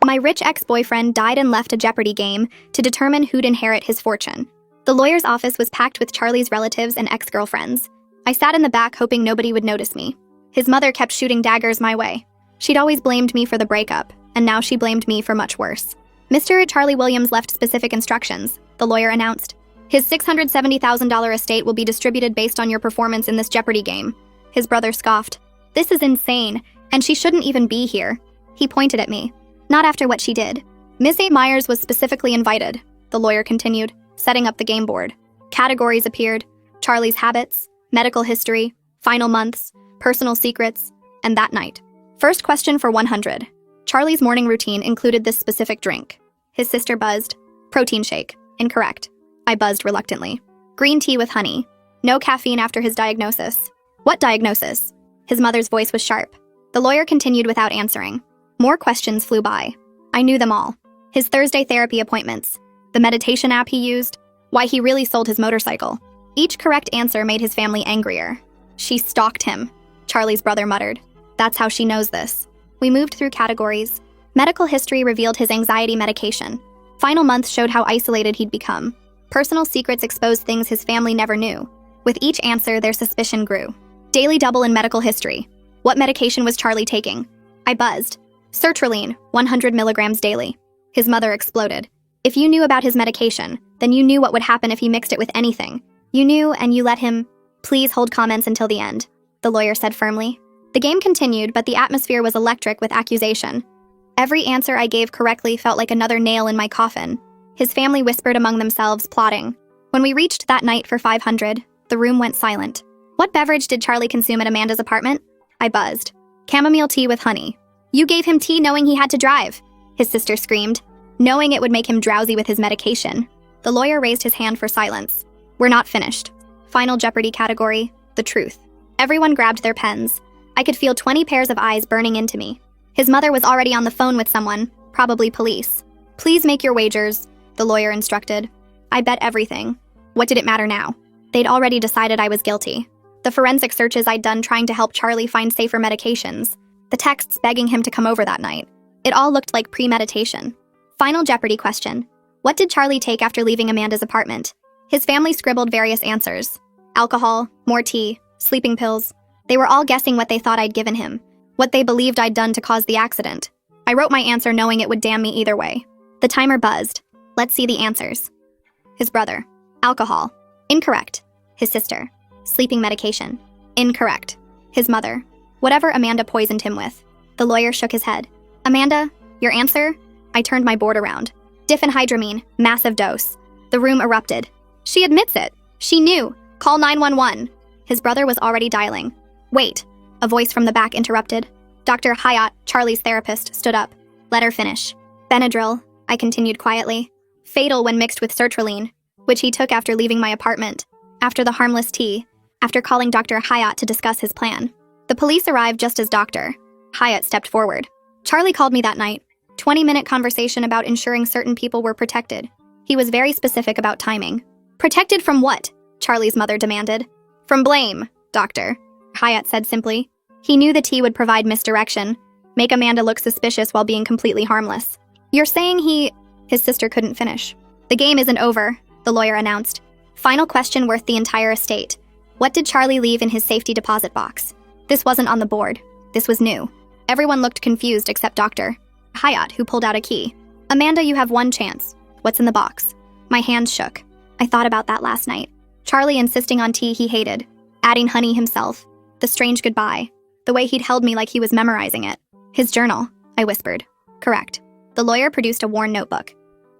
My rich ex-boyfriend died and left a Jeopardy game to determine who'd inherit his fortune. The lawyer's office was packed with Charlie's relatives and ex-girlfriends. I sat in the back hoping nobody would notice me. His mother kept shooting daggers my way. She'd always blamed me for the breakup, and now she blamed me for much worse. Mr. Charlie Williams left specific instructions, the lawyer announced. His $670,000 estate will be distributed based on your performance in this Jeopardy game. His brother scoffed. This is insane, and she shouldn't even be here. He pointed at me. Not after what she did. Miss A. Myers was specifically invited, the lawyer continued, setting up the game board. Categories appeared: Charlie's habits, medical history, final months, personal secrets, and that night. First question for 100. Charlie's morning routine included this specific drink. His sister buzzed. Protein shake. Incorrect. I buzzed reluctantly. Green tea with honey. No caffeine after his diagnosis. What diagnosis? His mother's voice was sharp. The lawyer continued without answering. More questions flew by. I knew them all. His Thursday therapy appointments, the meditation app he used, why he really sold his motorcycle. Each correct answer made his family angrier. She stalked him, Charlie's brother muttered. That's how she knows this. We moved through categories. Medical history revealed his anxiety medication. Final months showed how isolated he'd become. Personal secrets exposed things his family never knew. With each answer, their suspicion grew. Daily double in medical history. What medication was Charlie taking? I buzzed. Sertraline, 100 milligrams daily. His mother exploded. If you knew about his medication, then you knew what would happen if he mixed it with anything. You knew, and you let him. Please hold comments until the end, the lawyer said firmly. The game continued, but the atmosphere was electric with accusation. Every answer I gave correctly felt like another nail in my coffin. His family whispered among themselves, plotting. When we reached that night for 500, the room went silent. What beverage did Charlie consume at Amanda's apartment? I buzzed. Chamomile tea with honey. You gave him tea knowing he had to drive, his sister screamed, knowing it would make him drowsy with his medication. The lawyer raised his hand for silence. We're not finished. Final Jeopardy category, the truth. Everyone grabbed their pens. I could feel 20 pairs of eyes burning into me. His mother was already on the phone with someone, probably police. Please make your wagers, the lawyer instructed. I bet everything. What did it matter now? They'd already decided I was guilty. The forensic searches I'd done trying to help Charlie find safer medications. The texts begging him to come over that night. It all looked like premeditation. Final Jeopardy question. What did Charlie take after leaving Amanda's apartment? His family scribbled various answers. Alcohol, more tea, sleeping pills. They were all guessing what they thought I'd given him, what they believed I'd done to cause the accident. I wrote my answer knowing it would damn me either way. The timer buzzed. Let's see the answers. His brother. Alcohol. Incorrect. His sister. Sleeping medication. Incorrect. His mother. Whatever Amanda poisoned him with. The lawyer shook his head. Amanda, your answer? I turned my board around. Diphenhydramine, massive dose. The room erupted. She admits it. She knew. Call 911. His brother was already dialing. Wait, a voice from the back interrupted. Dr. Hyatt, Charlie's therapist, stood up. Let her finish. Benadryl, I continued quietly. Fatal when mixed with sertraline, which he took after leaving my apartment, after the harmless tea, after calling Dr. Hyatt to discuss his plan. The police arrived just as Dr. Hyatt stepped forward. Charlie called me that night. 20-minute conversation about ensuring certain people were protected. He was very specific about timing. Protected from what? Charlie's mother demanded. From blame, Doctor, Hyatt said simply. He knew the tea would provide misdirection, make Amanda look suspicious while being completely harmless. You're saying he... His sister couldn't finish. The game isn't over, the lawyer announced. Final question worth the entire estate. What did Charlie leave in his safety deposit box? This wasn't on the board. This was new. Everyone looked confused except Dr. Hyatt, who pulled out a key. Amanda, you have one chance. What's in the box? My hands shook. I thought about that last night. Charlie insisting on tea he hated, adding honey himself, the strange goodbye, the way he'd held me like he was memorizing it. His journal, I whispered. Correct. The lawyer produced a worn notebook.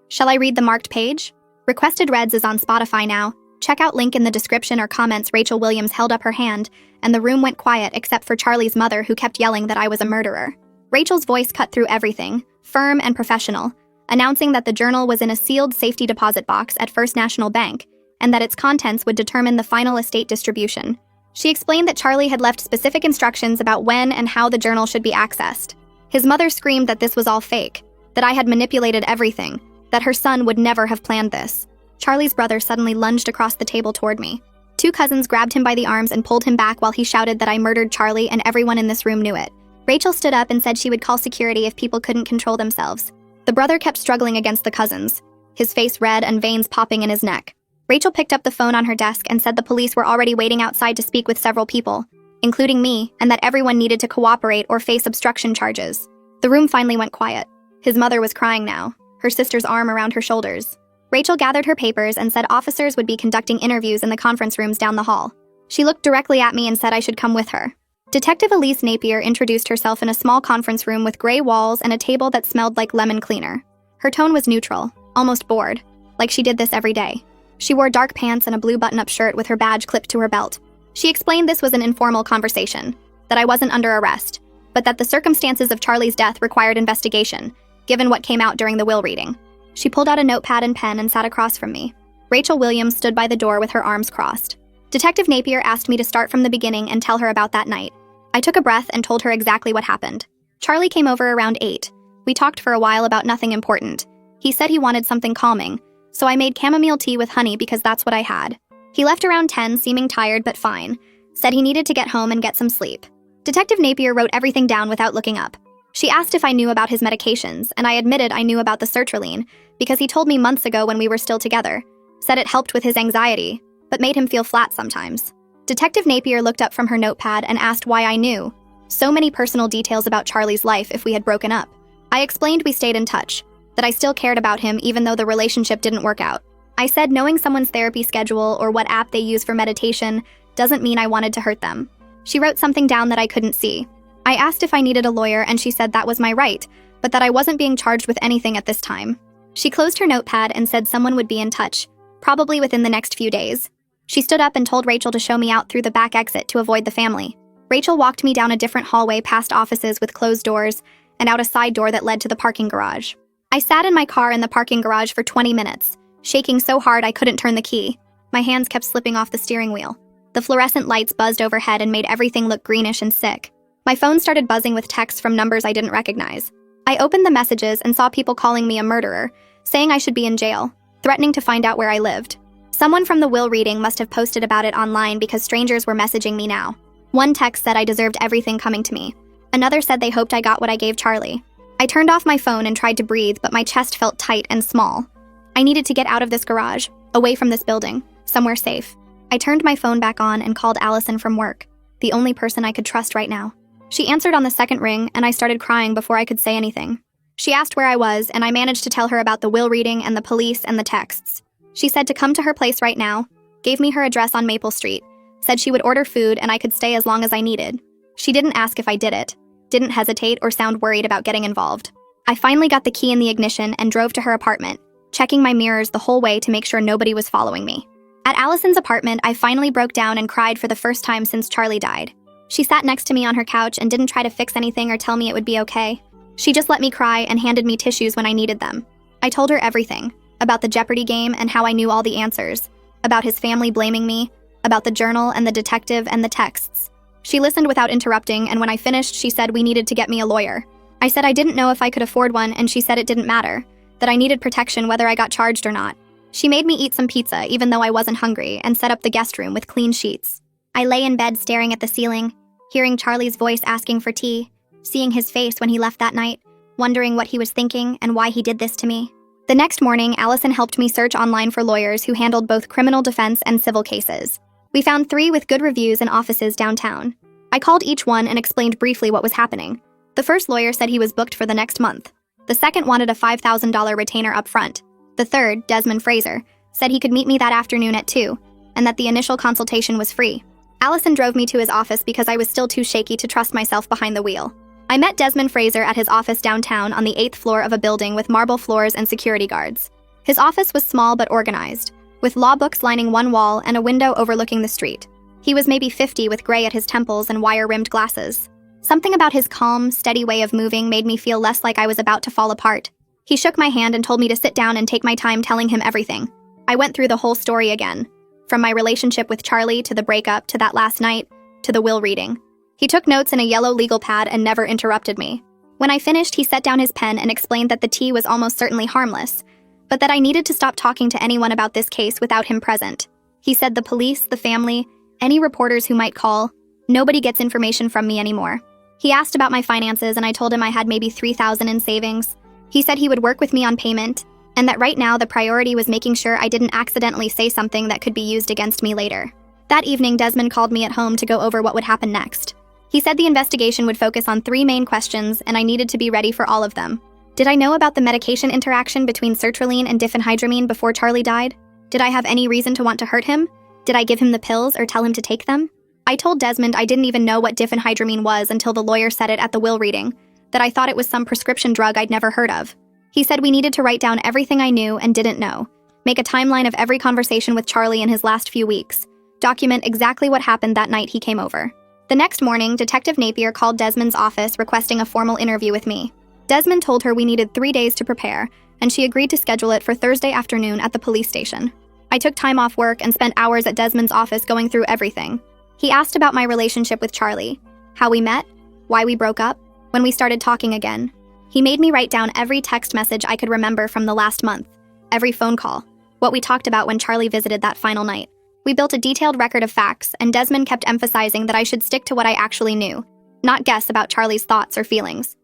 Shall I read the marked page? Requested Reads is on Spotify now. Check out link in the description or comments. Rachel Williams held up her hand, and the room went quiet except for Charlie's mother, who kept yelling that I was a murderer. Rachel's voice cut through everything, firm and professional, announcing that the journal was in a sealed safety deposit box at First National Bank, and that its contents would determine the final estate distribution. She explained that Charlie had left specific instructions about when and how the journal should be accessed. His mother screamed that this was all fake, that I had manipulated everything, that her son would never have planned this. Charlie's brother suddenly lunged across the table toward me. Two cousins grabbed him by the arms and pulled him back while he shouted that I murdered Charlie and everyone in this room knew it. Rachel stood up and said she would call security if people couldn't control themselves. The brother kept struggling against the cousins, his face red and veins popping in his neck. Rachel picked up the phone on her desk and said the police were already waiting outside to speak with several people, including me, and that everyone needed to cooperate or face obstruction charges. The room finally went quiet. His mother was crying now, her sister's arm around her shoulders. Rachel gathered her papers and said officers would be conducting interviews in the conference rooms down the hall. She looked directly at me and said I should come with her. Detective Elise Napier introduced herself in a small conference room with gray walls and a table that smelled like lemon cleaner. Her tone was neutral, almost bored, like she did this every day. She wore dark pants and a blue button-up shirt with her badge clipped to her belt. She explained this was an informal conversation, that I wasn't under arrest, but that the circumstances of Charlie's death required investigation, given what came out during the will reading. She pulled out a notepad and pen and sat across from me. Rachel Williams stood by the door with her arms crossed. Detective Napier asked me to start from the beginning and tell her about that night. I took a breath and told her exactly what happened. Charlie came over around 8. We talked for a while about nothing important. He said he wanted something calming, so I made chamomile tea with honey because that's what I had. He left around 10, seeming tired but fine, said he needed to get home and get some sleep. Detective Napier wrote everything down without looking up. She asked if I knew about his medications, and I admitted I knew about the sertraline because he told me months ago when we were still together, said it helped with his anxiety, but made him feel flat sometimes. Detective Napier looked up from her notepad and asked why I knew so many personal details about Charlie's life if we had broken up. I explained we stayed in touch, that I still cared about him even though the relationship didn't work out. I said knowing someone's therapy schedule or what app they use for meditation doesn't mean I wanted to hurt them. She wrote something down that I couldn't see. I asked if I needed a lawyer and she said that was my right, but that I wasn't being charged with anything at this time. She closed her notepad and said someone would be in touch, probably within the next few days. She stood up and told Rachel to show me out through the back exit to avoid the family. Rachel walked me down a different hallway past offices with closed doors and out a side door that led to the parking garage. I sat in my car in the parking garage for 20 minutes, shaking so hard I couldn't turn the key. My hands kept slipping off the steering wheel. The fluorescent lights buzzed overhead and made everything look greenish and sick. My phone started buzzing with texts from numbers I didn't recognize. I opened the messages and saw people calling me a murderer, saying I should be in jail, threatening to find out where I lived. Someone from the will reading must have posted about it online because strangers were messaging me now. One text said I deserved everything coming to me. Another said they hoped I got what I gave Charlie. I turned off my phone and tried to breathe, but my chest felt tight and small. I needed to get out of this garage, away from this building, somewhere safe. I turned my phone back on and called Allison from work, the only person I could trust right now. She answered on the second ring, and I started crying before I could say anything. She asked where I was, and I managed to tell her about the will reading and the police and the texts. She said to come to her place right now, gave me her address on Maple Street, said she would order food and I could stay as long as I needed. She didn't ask if I did it, didn't hesitate or sound worried about getting involved. I finally got the key in the ignition and drove to her apartment, checking my mirrors the whole way to make sure nobody was following me. At Allison's apartment, I finally broke down and cried for the first time since Charlie died. She sat next to me on her couch and didn't try to fix anything or tell me it would be okay. She just let me cry and handed me tissues when I needed them. I told her everything, about the Jeopardy game and how I knew all the answers, about his family blaming me, about the journal and the detective and the texts. She listened without interrupting, and when I finished, she said we needed to get me a lawyer. I said I didn't know if I could afford one, and she said it didn't matter, that I needed protection whether I got charged or not. She made me eat some pizza even though I wasn't hungry and set up the guest room with clean sheets. I lay in bed staring at the ceiling, hearing Charlie's voice asking for tea, seeing his face when he left that night, wondering what he was thinking and why he did this to me. The next morning, Allison helped me search online for lawyers who handled both criminal defense and civil cases. We found 3 with good reviews in offices downtown. I called each one and explained briefly what was happening. The first lawyer said he was booked for the next month. The second wanted a $5,000 retainer up front. The third, Desmond Fraser, said he could meet me that afternoon at 2, and that the initial consultation was free. Allison drove me to his office because I was still too shaky to trust myself behind the wheel. I met Desmond Fraser at his office downtown on the 8th floor of a building with marble floors and security guards. His office was small but organized, with law books lining one wall and a window overlooking the street. He was maybe 50 with gray at his temples and wire-rimmed glasses. Something about his calm, steady way of moving made me feel less like I was about to fall apart. He shook my hand and told me to sit down and take my time telling him everything. I went through the whole story again, from my relationship with Charlie to the breakup to that last night to the will reading. He took notes in a yellow legal pad and never interrupted me. When I finished, he set down his pen and explained that the tea was almost certainly harmless, but that I needed to stop talking to anyone about this case without him present. He said the police, the family, any reporters who might call, nobody gets information from me anymore. He asked about my finances and I told him I had maybe $3,000 in savings, He said he would work with me on payment, and that right now the priority was making sure I didn't accidentally say something that could be used against me later. That evening, Desmond called me at home to go over what would happen next. He said the investigation would focus on 3 main questions, and I needed to be ready for all of them. Did I know about the medication interaction between sertraline and diphenhydramine before Charlie died? Did I have any reason to want to hurt him? Did I give him the pills or tell him to take them? I told Desmond I didn't even know what diphenhydramine was until the lawyer said it at the will reading, that I thought it was some prescription drug I'd never heard of. He said we needed to write down everything I knew and didn't know, make a timeline of every conversation with Charlie in his last few weeks, document exactly what happened that night he came over. The next morning, Detective Napier called Desmond's office requesting a formal interview with me. Desmond told her we needed 3 days to prepare, and she agreed to schedule it for Thursday afternoon at the police station. I took time off work and spent hours at Desmond's office going through everything. He asked about my relationship with Charlie, how we met, why we broke up, when we started talking again. He made me write down every text message I could remember from the last month, every phone call, what we talked about when Charlie visited that final night. We built a detailed record of facts, and Desmond kept emphasizing that I should stick to what I actually knew, not guess about Charlie's thoughts or feelings.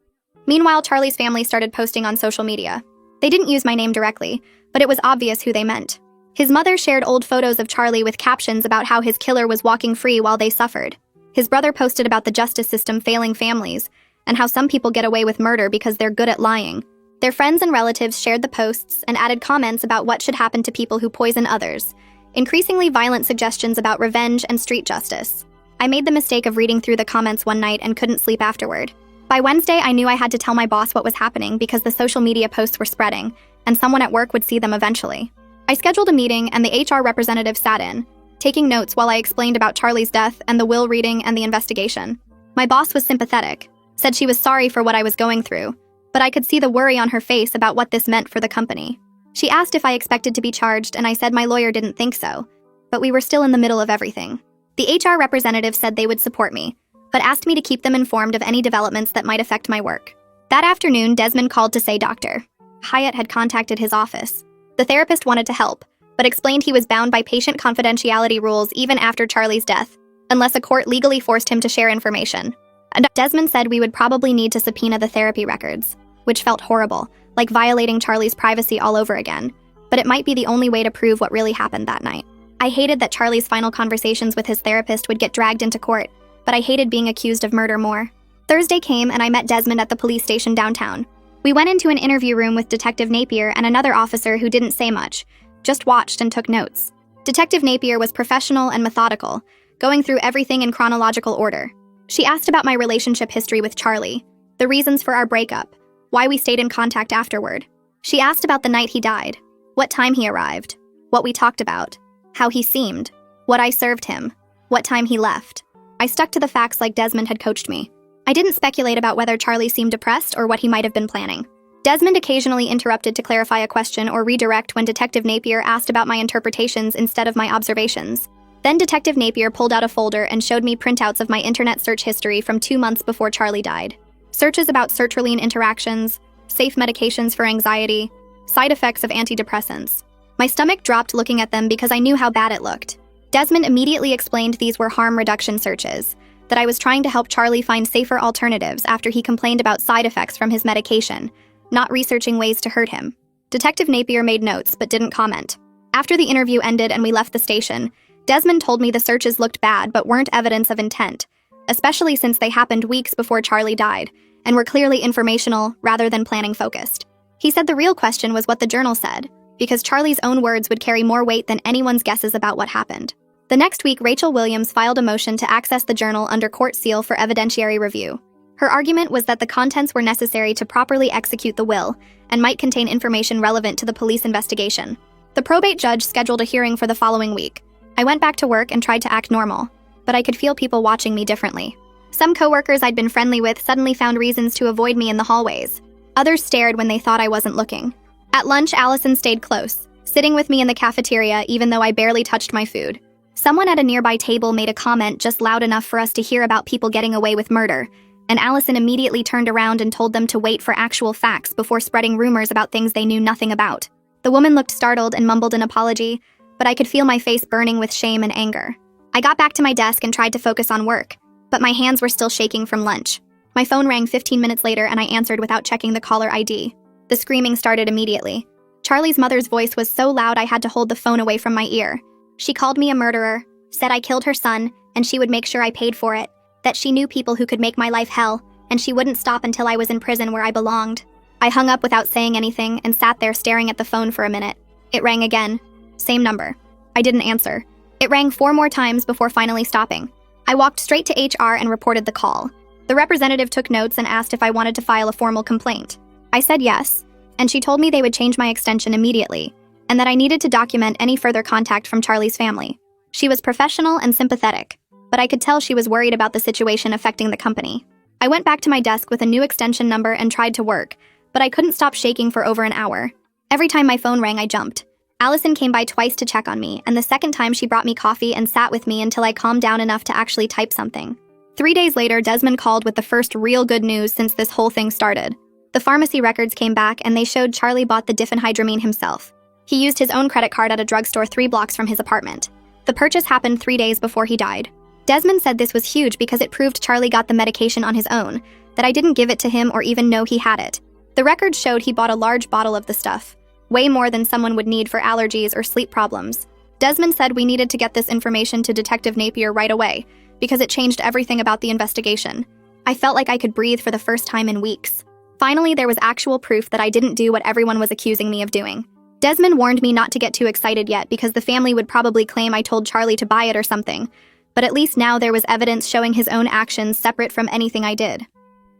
Meanwhile, Charlie's family started posting on social media. They didn't use my name directly, but it was obvious who they meant. His mother shared old photos of Charlie with captions about how his killer was walking free while they suffered. His brother posted about the justice system failing families, and how some people get away with murder because they're good at lying. Their friends and relatives shared the posts and added comments about what should happen to people who poison others, increasingly violent suggestions about revenge and street justice. I made the mistake of reading through the comments one night and couldn't sleep afterward. By Wednesday, I knew I had to tell my boss what was happening because the social media posts were spreading, and someone at work would see them eventually. I scheduled a meeting, and the HR representative sat in, taking notes while I explained about Charlie's death and the will reading and the investigation. My boss was sympathetic, said she was sorry for what I was going through, but I could see the worry on her face about what this meant for the company. She asked if I expected to be charged, and I said my lawyer didn't think so, but we were still in the middle of everything. The HR representative said they would support me, but asked me to keep them informed of any developments that might affect my work. That afternoon, Desmond called to say Dr. Hyatt had contacted his office. The therapist wanted to help, but explained he was bound by patient confidentiality rules even after Charlie's death, unless a court legally forced him to share information. And Desmond said we would probably need to subpoena the therapy records, which felt horrible, like violating Charlie's privacy all over again, but it might be the only way to prove what really happened that night. I hated that Charlie's final conversations with his therapist would get dragged into court, but I hated being accused of murder more. Thursday came and I met Desmond at the police station downtown. We went into an interview room with Detective Napier and another officer who didn't say much, just watched and took notes. Detective Napier was professional and methodical, going through everything in chronological order. She asked about my relationship history with Charlie, the reasons for our breakup, why we stayed in contact afterward. She asked about the night he died, what time he arrived, what we talked about, how he seemed, what I served him, what time he left. I stuck to the facts like Desmond had coached me. I didn't speculate about whether Charlie seemed depressed or what he might have been planning. Desmond occasionally interrupted to clarify a question or redirect when Detective Napier asked about my interpretations instead of my observations. Then Detective Napier pulled out a folder and showed me printouts of my internet search history from 2 months before Charlie died. Searches about sertraline interactions, safe medications for anxiety, side effects of antidepressants. My stomach dropped looking at them because I knew how bad it looked. Desmond immediately explained these were harm reduction searches, that I was trying to help Charlie find safer alternatives after he complained about side effects from his medication, not researching ways to hurt him. Detective Napier made notes but didn't comment. After the interview ended and we left the station, Desmond told me the searches looked bad but weren't evidence of intent, especially since they happened weeks before Charlie died, and were clearly informational rather than planning-focused. He said the real question was what the journal said, because Charlie's own words would carry more weight than anyone's guesses about what happened. The next week, Rachel Williams filed a motion to access the journal under court seal for evidentiary review. Her argument was that the contents were necessary to properly execute the will and might contain information relevant to the police investigation. The probate judge scheduled a hearing for the following week. I went back to work and tried to act normal, but I could feel people watching me differently. Some coworkers I'd been friendly with suddenly found reasons to avoid me in the hallways. Others stared when they thought I wasn't looking. At lunch, Allison stayed close, sitting with me in the cafeteria even though I barely touched my food. Someone at a nearby table made a comment just loud enough for us to hear about people getting away with murder, and Allison immediately turned around and told them to wait for actual facts before spreading rumors about things they knew nothing about. The woman looked startled and mumbled an apology, but I could feel my face burning with shame and anger. I got back to my desk and tried to focus on work, but my hands were still shaking from lunch. My phone rang 15 minutes later and I answered without checking the caller ID. The screaming started immediately. Charlie's mother's voice was so loud I had to hold the phone away from my ear. She called me a murderer, said I killed her son, and she would make sure I paid for it, that she knew people who could make my life hell, and she wouldn't stop until I was in prison where I belonged. I hung up without saying anything and sat there staring at the phone for a minute. It rang again. Same number. I didn't answer. It rang 4 more times before finally stopping. I walked straight to HR and reported the call. The representative took notes and asked if I wanted to file a formal complaint. I said yes, and she told me they would change my extension immediately, and that I needed to document any further contact from Charlie's family. She was professional and sympathetic, but I could tell she was worried about the situation affecting the company. I went back to my desk with a new extension number and tried to work, but I couldn't stop shaking for over an hour. Every time my phone rang, I jumped. Allison came by twice to check on me, and the second time she brought me coffee and sat with me until I calmed down enough to actually type something. 3 days later, Desmond called with the first real good news since this whole thing started. The pharmacy records came back and they showed Charlie bought the diphenhydramine himself. He used his own credit card at a drugstore 3 blocks from his apartment. The purchase happened 3 days before he died. Desmond said this was huge because it proved Charlie got the medication on his own, that I didn't give it to him or even know he had it. The records showed he bought a large bottle of the stuff, way more than someone would need for allergies or sleep problems. Desmond said we needed to get this information to Detective Napier right away, because it changed everything about the investigation. I felt like I could breathe for the first time in weeks. Finally, there was actual proof that I didn't do what everyone was accusing me of doing. Desmond warned me not to get too excited yet because the family would probably claim I told Charlie to buy it or something, but at least now there was evidence showing his own actions separate from anything I did.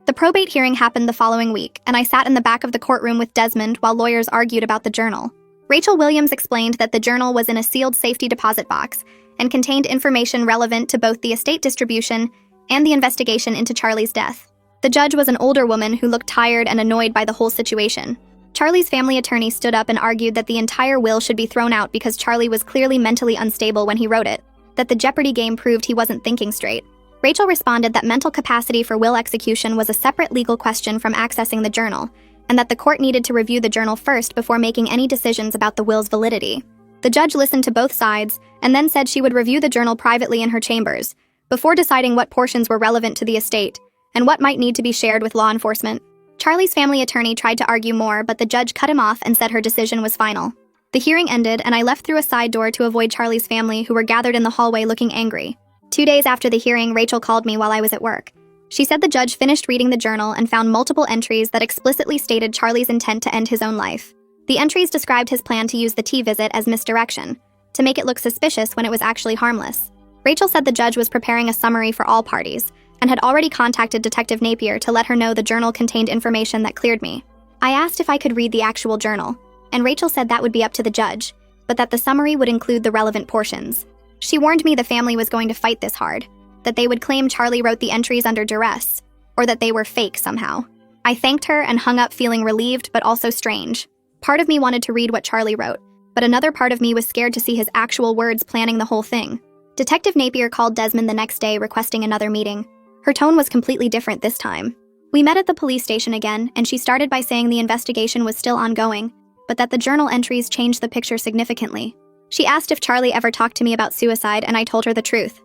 The probate hearing happened the following week, and I sat in the back of the courtroom with Desmond while lawyers argued about the journal. Rachel Williams explained that the journal was in a sealed safety deposit box and contained information relevant to both the estate distribution and the investigation into Charlie's death. The judge was an older woman who looked tired and annoyed by the whole situation. Charlie's family attorney stood up and argued that the entire will should be thrown out because Charlie was clearly mentally unstable when he wrote it, that the Jeopardy game proved he wasn't thinking straight. Rachel responded that mental capacity for will execution was a separate legal question from accessing the journal, and that the court needed to review the journal first before making any decisions about the will's validity. The judge listened to both sides and then said she would review the journal privately in her chambers, before deciding what portions were relevant to the estate and what might need to be shared with law enforcement. Charlie's family attorney tried to argue more, but the judge cut him off and said her decision was final. The hearing ended, and I left through a side door to avoid Charlie's family, who were gathered in the hallway looking angry. 2 days after the hearing, Rachel called me while I was at work. She said the judge finished reading the journal and found multiple entries that explicitly stated Charlie's intent to end his own life. The entries described his plan to use the tea visit as misdirection, to make it look suspicious when it was actually harmless. Rachel said the judge was preparing a summary for all parties, and had already contacted Detective Napier to let her know the journal contained information that cleared me. I asked if I could read the actual journal, and Rachel said that would be up to the judge, but that the summary would include the relevant portions. She warned me the family was going to fight this hard, that they would claim Charlie wrote the entries under duress, or that they were fake somehow. I thanked her and hung up feeling relieved but also strange. Part of me wanted to read what Charlie wrote, but another part of me was scared to see his actual words planning the whole thing. Detective Napier called Desmond the next day requesting another meeting. Her tone was completely different this time. We met at the police station again, and she started by saying the investigation was still ongoing, but that the journal entries changed the picture significantly. She asked if Charlie ever talked to me about suicide, and I told her the truth.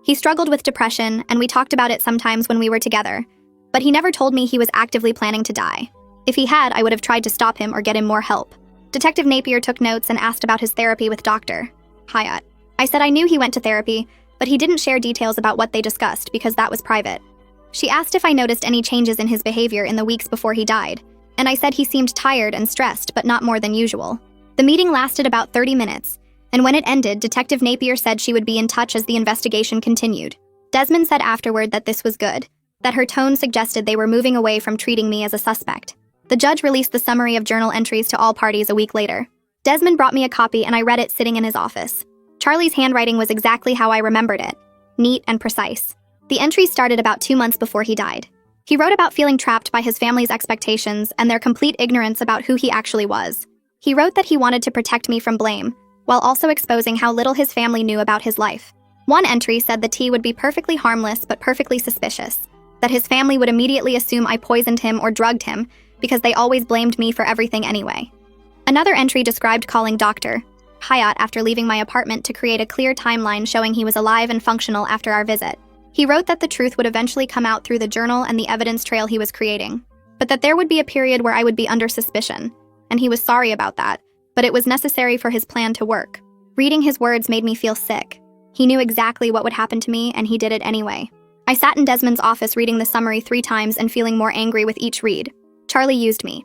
He struggled with depression, and we talked about it sometimes when we were together, but he never told me he was actively planning to die. If he had, I would have tried to stop him or get him more help. Detective Napier took notes and asked about his therapy with Dr. Hyatt. I said I knew he went to therapy, but he didn't share details about what they discussed because that was private. She asked if I noticed any changes in his behavior in the weeks before he died, and I said he seemed tired and stressed, but not more than usual. The meeting lasted about 30 minutes, and when it ended, Detective Napier said she would be in touch as the investigation continued. Desmond said afterward that this was good, that her tone suggested they were moving away from treating me as a suspect. The judge released the summary of journal entries to all parties a week later. Desmond brought me a copy and I read it sitting in his office. Charlie's handwriting was exactly how I remembered it, neat and precise. The entries started about 2 months before he died. He wrote about feeling trapped by his family's expectations and their complete ignorance about who he actually was. He wrote that he wanted to protect me from blame, while also exposing how little his family knew about his life. One entry said the tea would be perfectly harmless but perfectly suspicious, that his family would immediately assume I poisoned him or drugged him because they always blamed me for everything anyway. Another entry described calling Dr. Hyatt after leaving my apartment to create a clear timeline showing he was alive and functional after our visit. He wrote that the truth would eventually come out through the journal and the evidence trail he was creating. but that there would be a period where I would be under suspicion, and he was sorry about that, but it was necessary for his plan to work. Reading his words made me feel sick. He knew exactly what would happen to me, and he did it anyway. I sat in Desmond's office reading the summary 3 times and feeling more angry with each read. Charlie used me.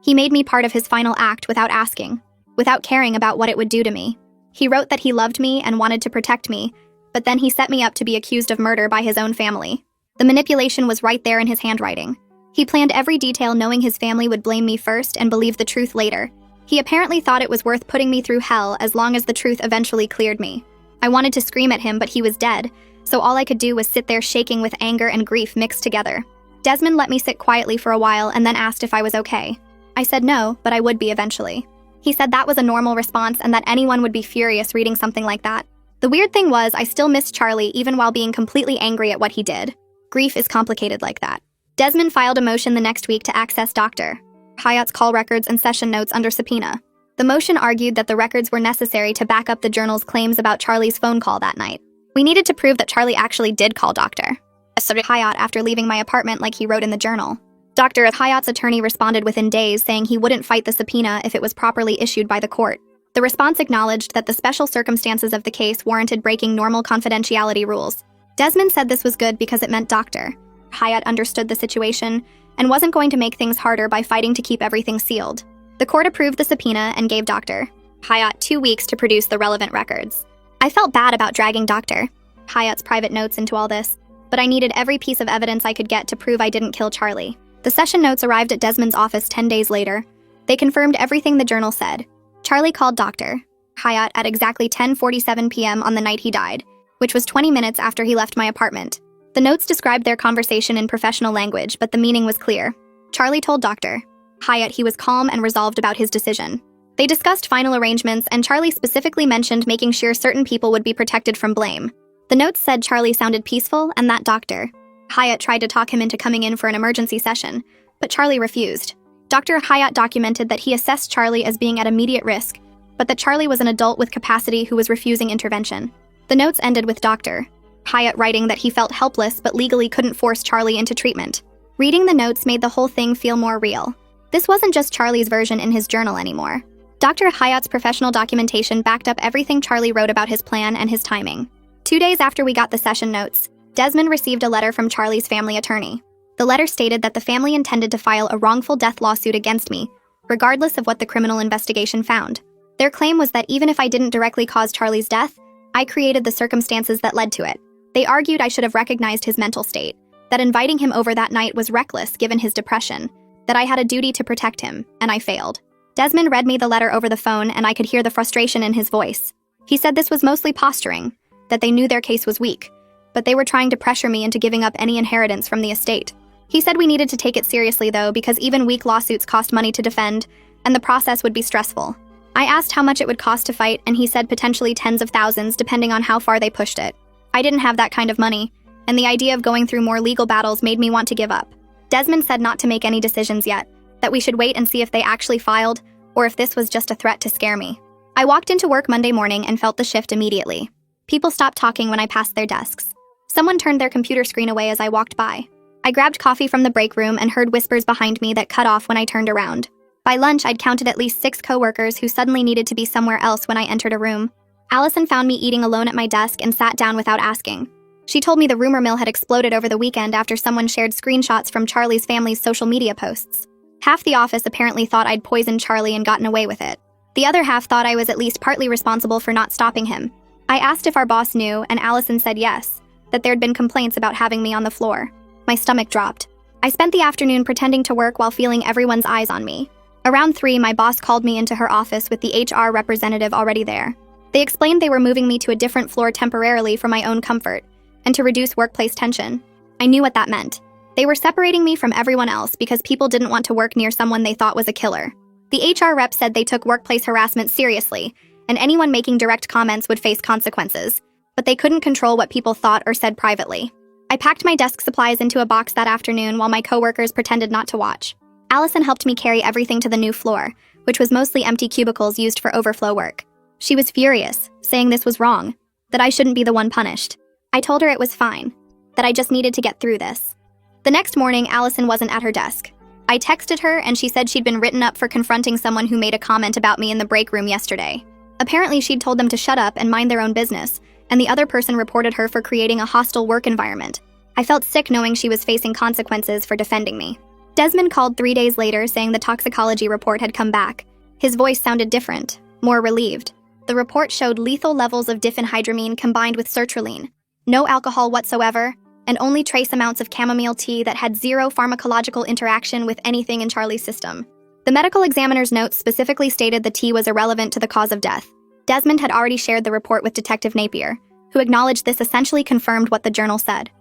He made me part of his final act without asking, without caring about what it would do to me. He wrote that he loved me and wanted to protect me, but then he set me up to be accused of murder by his own family. The manipulation was right there in his handwriting. He planned every detail knowing his family would blame me first and believe the truth later. He apparently thought it was worth putting me through hell as long as the truth eventually cleared me. I wanted to scream at him, but he was dead, so all I could do was sit there shaking with anger and grief mixed together. Desmond let me sit quietly for a while and then asked if I was okay. I said no, but I would be eventually. He said that was a normal response and that anyone would be furious reading something like that. The weird thing was, I still missed Charlie even while being completely angry at what he did. Grief is complicated like that. Desmond filed a motion the next week to access Dr. Hyatt's call records and session notes under subpoena. The motion argued that the records were necessary to back up the journal's claims about Charlie's phone call that night. We needed to prove that Charlie actually did call Dr. Hyatt after leaving my apartment like he wrote in the journal. Dr. Hyatt's attorney responded within days saying he wouldn't fight the subpoena if it was properly issued by the court. The response acknowledged that the special circumstances of the case warranted breaking normal confidentiality rules. Desmond said this was good because it meant Dr. Hyatt understood the situation and wasn't going to make things harder by fighting to keep everything sealed. The court approved the subpoena and gave Dr. Hyatt 2 weeks to produce the relevant records. I felt bad about dragging Dr. Hyatt's private notes into all this, but I needed every piece of evidence I could get to prove I didn't kill Charlie. The session notes arrived at Desmond's office 10 days later. They confirmed everything the journal said. Charlie called Dr. Hyatt at exactly 10:47 p.m. on the night he died, which was 20 minutes after he left my apartment. The notes described their conversation in professional language, but the meaning was clear. Charlie told Dr. Hyatt he was calm and resolved about his decision. They discussed final arrangements, and Charlie specifically mentioned making sure certain people would be protected from blame. The notes said Charlie sounded peaceful and that Dr. Hyatt tried to talk him into coming in for an emergency session, but Charlie refused. Dr. Hyatt documented that he assessed Charlie as being at immediate risk, but that Charlie was an adult with capacity who was refusing intervention. The notes ended with Dr. Hyatt writing that he felt helpless but legally couldn't force Charlie into treatment. Reading the notes made the whole thing feel more real. This wasn't just Charlie's version in his journal anymore. Dr. Hyatt's professional documentation backed up everything Charlie wrote about his plan and his timing. 2 days after we got the session notes, Desmond received a letter from Charlie's family attorney. The letter stated that the family intended to file a wrongful death lawsuit against me, regardless of what the criminal investigation found. Their claim was that even if I didn't directly cause Charlie's death, I created the circumstances that led to it. They argued I should have recognized his mental state, that inviting him over that night was reckless given his depression, that I had a duty to protect him, and I failed. Desmond read me the letter over the phone, and I could hear the frustration in his voice. He said this was mostly posturing, that they knew their case was weak, but they were trying to pressure me into giving up any inheritance from the estate. He said we needed to take it seriously, though, because even weak lawsuits cost money to defend, and the process would be stressful. I asked how much it would cost to fight, and he said potentially tens of thousands, depending on how far they pushed it. I didn't have that kind of money, and the idea of going through more legal battles made me want to give up. Desmond said not to make any decisions yet, that we should wait and see if they actually filed, or if this was just a threat to scare me. I walked into work Monday morning and felt the shift immediately. People stopped talking when I passed their desks. Someone turned their computer screen away as I walked by. I grabbed coffee from the break room and heard whispers behind me that cut off when I turned around. By lunch, I'd counted at least 6 coworkers who suddenly needed to be somewhere else when I entered a room. Allison found me eating alone at my desk and sat down without asking. She told me the rumor mill had exploded over the weekend after someone shared screenshots from Charlie's family's social media posts. Half the office apparently thought I'd poisoned Charlie and gotten away with it. The other half thought I was at least partly responsible for not stopping him. I asked if our boss knew, and Allison said yes, that there'd been complaints about having me on the floor. My stomach dropped. I spent the afternoon pretending to work while feeling everyone's eyes on me. Around 3, my boss called me into her office with the HR representative already there. They explained they were moving me to a different floor temporarily for my own comfort, and to reduce workplace tension. I knew what that meant. They were separating me from everyone else because people didn't want to work near someone they thought was a killer. The HR rep said they took workplace harassment seriously, and anyone making direct comments would face consequences, but they couldn't control what people thought or said privately. I packed my desk supplies into a box that afternoon while my coworkers pretended not to watch. Allison helped me carry everything to the new floor, which was mostly empty cubicles used for overflow work. She was furious, saying this was wrong, that I shouldn't be the one punished. I told her it was fine, that I just needed to get through this. The next morning, Allison wasn't at her desk. I texted her and she said she'd been written up for confronting someone who made a comment about me in the break room yesterday. Apparently, she'd told them to shut up and mind their own business, and the other person reported her for creating a hostile work environment. I felt sick knowing she was facing consequences for defending me. Desmond called 3 days later saying the toxicology report had come back. His voice sounded different, more relieved. The report showed lethal levels of diphenhydramine combined with sertraline, no alcohol whatsoever, and only trace amounts of chamomile tea that had zero pharmacological interaction with anything in Charlie's system. The medical examiner's notes specifically stated the tea was irrelevant to the cause of death. Desmond had already shared the report with Detective Napier, who acknowledged this essentially confirmed what the journal said.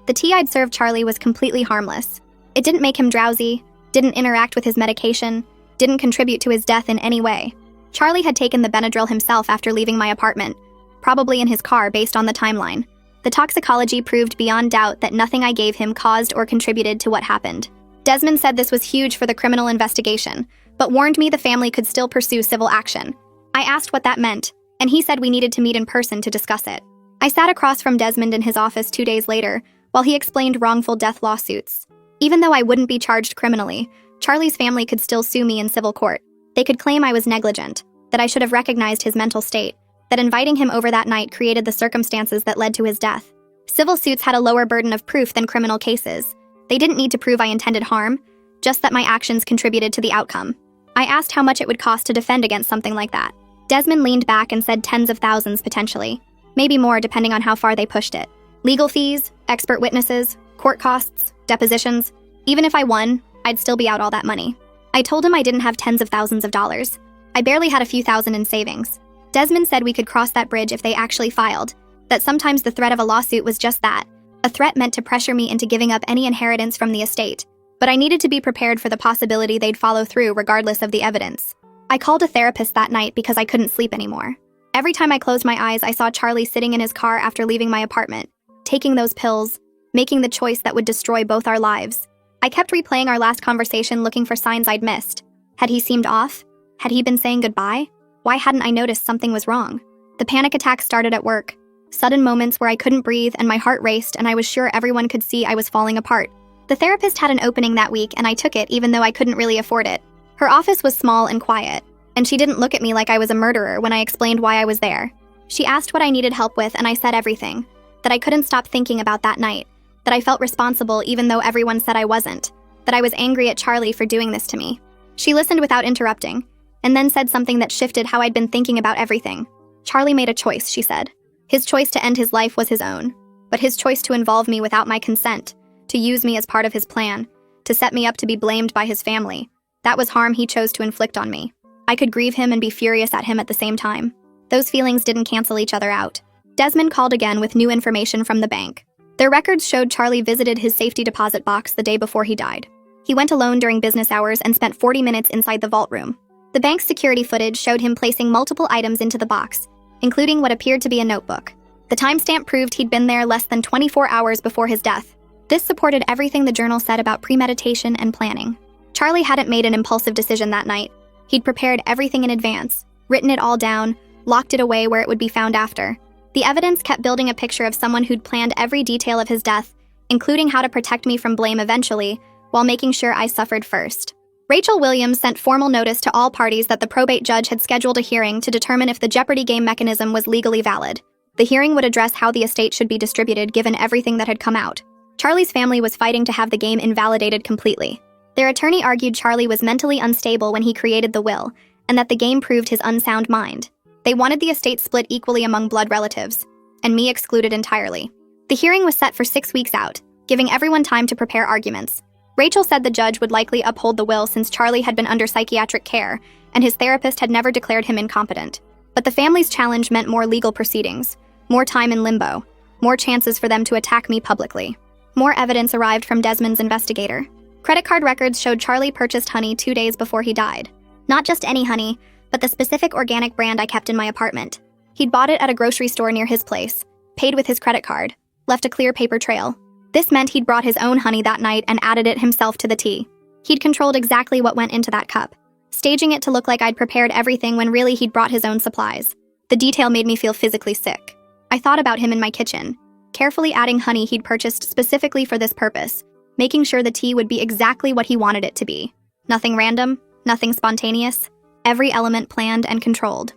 The tea I'd served Charlie was completely harmless. It didn't make him drowsy, didn't interact with his medication, didn't contribute to his death in any way. Charlie had taken the Benadryl himself after leaving my apartment, probably in his car based on the timeline. The toxicology proved beyond doubt that nothing I gave him caused or contributed to what happened. Desmond said this was huge for the criminal investigation, but warned me the family could still pursue civil action. I asked what that meant, and he said we needed to meet in person to discuss it. I sat across from Desmond in his office 2 days later, while he explained wrongful death lawsuits. Even though I wouldn't be charged criminally, Charlie's family could still sue me in civil court. They could claim I was negligent, that I should have recognized his mental state, that inviting him over that night created the circumstances that led to his death. Civil suits had a lower burden of proof than criminal cases. They didn't need to prove I intended harm, just that my actions contributed to the outcome. I asked how much it would cost to defend against something like that. Desmond leaned back and said tens of thousands potentially, maybe more depending on how far they pushed it. Legal fees, expert witnesses, court costs, depositions. Even if I won, I'd still be out all that money. I told him I didn't have tens of thousands of dollars. I barely had a few thousand in savings. Desmond said we could cross that bridge if they actually filed, that sometimes the threat of a lawsuit was just that, a threat meant to pressure me into giving up any inheritance from the estate. But I needed to be prepared for the possibility they'd follow through regardless of the evidence. I called a therapist that night because I couldn't sleep anymore. Every time I closed my eyes, I saw Charlie sitting in his car after leaving my apartment, taking those pills, making the choice that would destroy both our lives. I kept replaying our last conversation looking for signs I'd missed. Had he seemed off? Had he been saying goodbye? Why hadn't I noticed something was wrong? The panic attack started at work. Sudden moments where I couldn't breathe and my heart raced and I was sure everyone could see I was falling apart. The therapist had an opening that week and I took it even though I couldn't really afford it. Her office was small and quiet, and she didn't look at me like I was a murderer when I explained why I was there. She asked what I needed help with and I said everything. That I couldn't stop thinking about that night. That I felt responsible even though everyone said I wasn't. That I was angry at Charlie for doing this to me. She listened without interrupting, and then said something that shifted how I'd been thinking about everything. Charlie made a choice, she said. His choice to end his life was his own, but his choice to involve me without my consent, to use me as part of his plan, to set me up to be blamed by his family, that was harm he chose to inflict on me. I could grieve him and be furious at him at the same time. Those feelings didn't cancel each other out. Desmond called again with new information from the bank. Their records showed Charlie visited his safety deposit box the day before he died. He went alone during business hours and spent 40 minutes inside the vault room. The bank's security footage showed him placing multiple items into the box, including what appeared to be a notebook. The timestamp proved he'd been there less than 24 hours before his death. This supported everything the journal said about premeditation and planning. Charlie hadn't made an impulsive decision that night. He'd prepared everything in advance, written it all down, locked it away where it would be found after. The evidence kept building a picture of someone who'd planned every detail of his death, including how to protect me from blame eventually, while making sure I suffered first. Rachel Williams sent formal notice to all parties that the probate judge had scheduled a hearing to determine if the Jeopardy game mechanism was legally valid. The hearing would address how the estate should be distributed given everything that had come out. Charlie's family was fighting to have the game invalidated completely. Their attorney argued Charlie was mentally unstable when he created the will, and that the game proved his unsound mind. They wanted the estate split equally among blood relatives, and me excluded entirely. The hearing was set for 6 weeks out, giving everyone time to prepare arguments. Rachel said the judge would likely uphold the will since Charlie had been under psychiatric care, and his therapist had never declared him incompetent. But the family's challenge meant more legal proceedings, more time in limbo, more chances for them to attack me publicly. More evidence arrived from Desmond's investigator. Credit card records showed Charlie purchased honey 2 days before he died. Not just any honey, but the specific organic brand I kept in my apartment. He'd bought it at a grocery store near his place, paid with his credit card, left a clear paper trail. This meant he'd brought his own honey that night and added it himself to the tea. He'd controlled exactly what went into that cup, staging it to look like I'd prepared everything when really he'd brought his own supplies. The detail made me feel physically sick. I thought about him in my kitchen, carefully adding honey he'd purchased specifically for this purpose, making sure the tea would be exactly what he wanted it to be. Nothing random, nothing spontaneous, every element planned and controlled.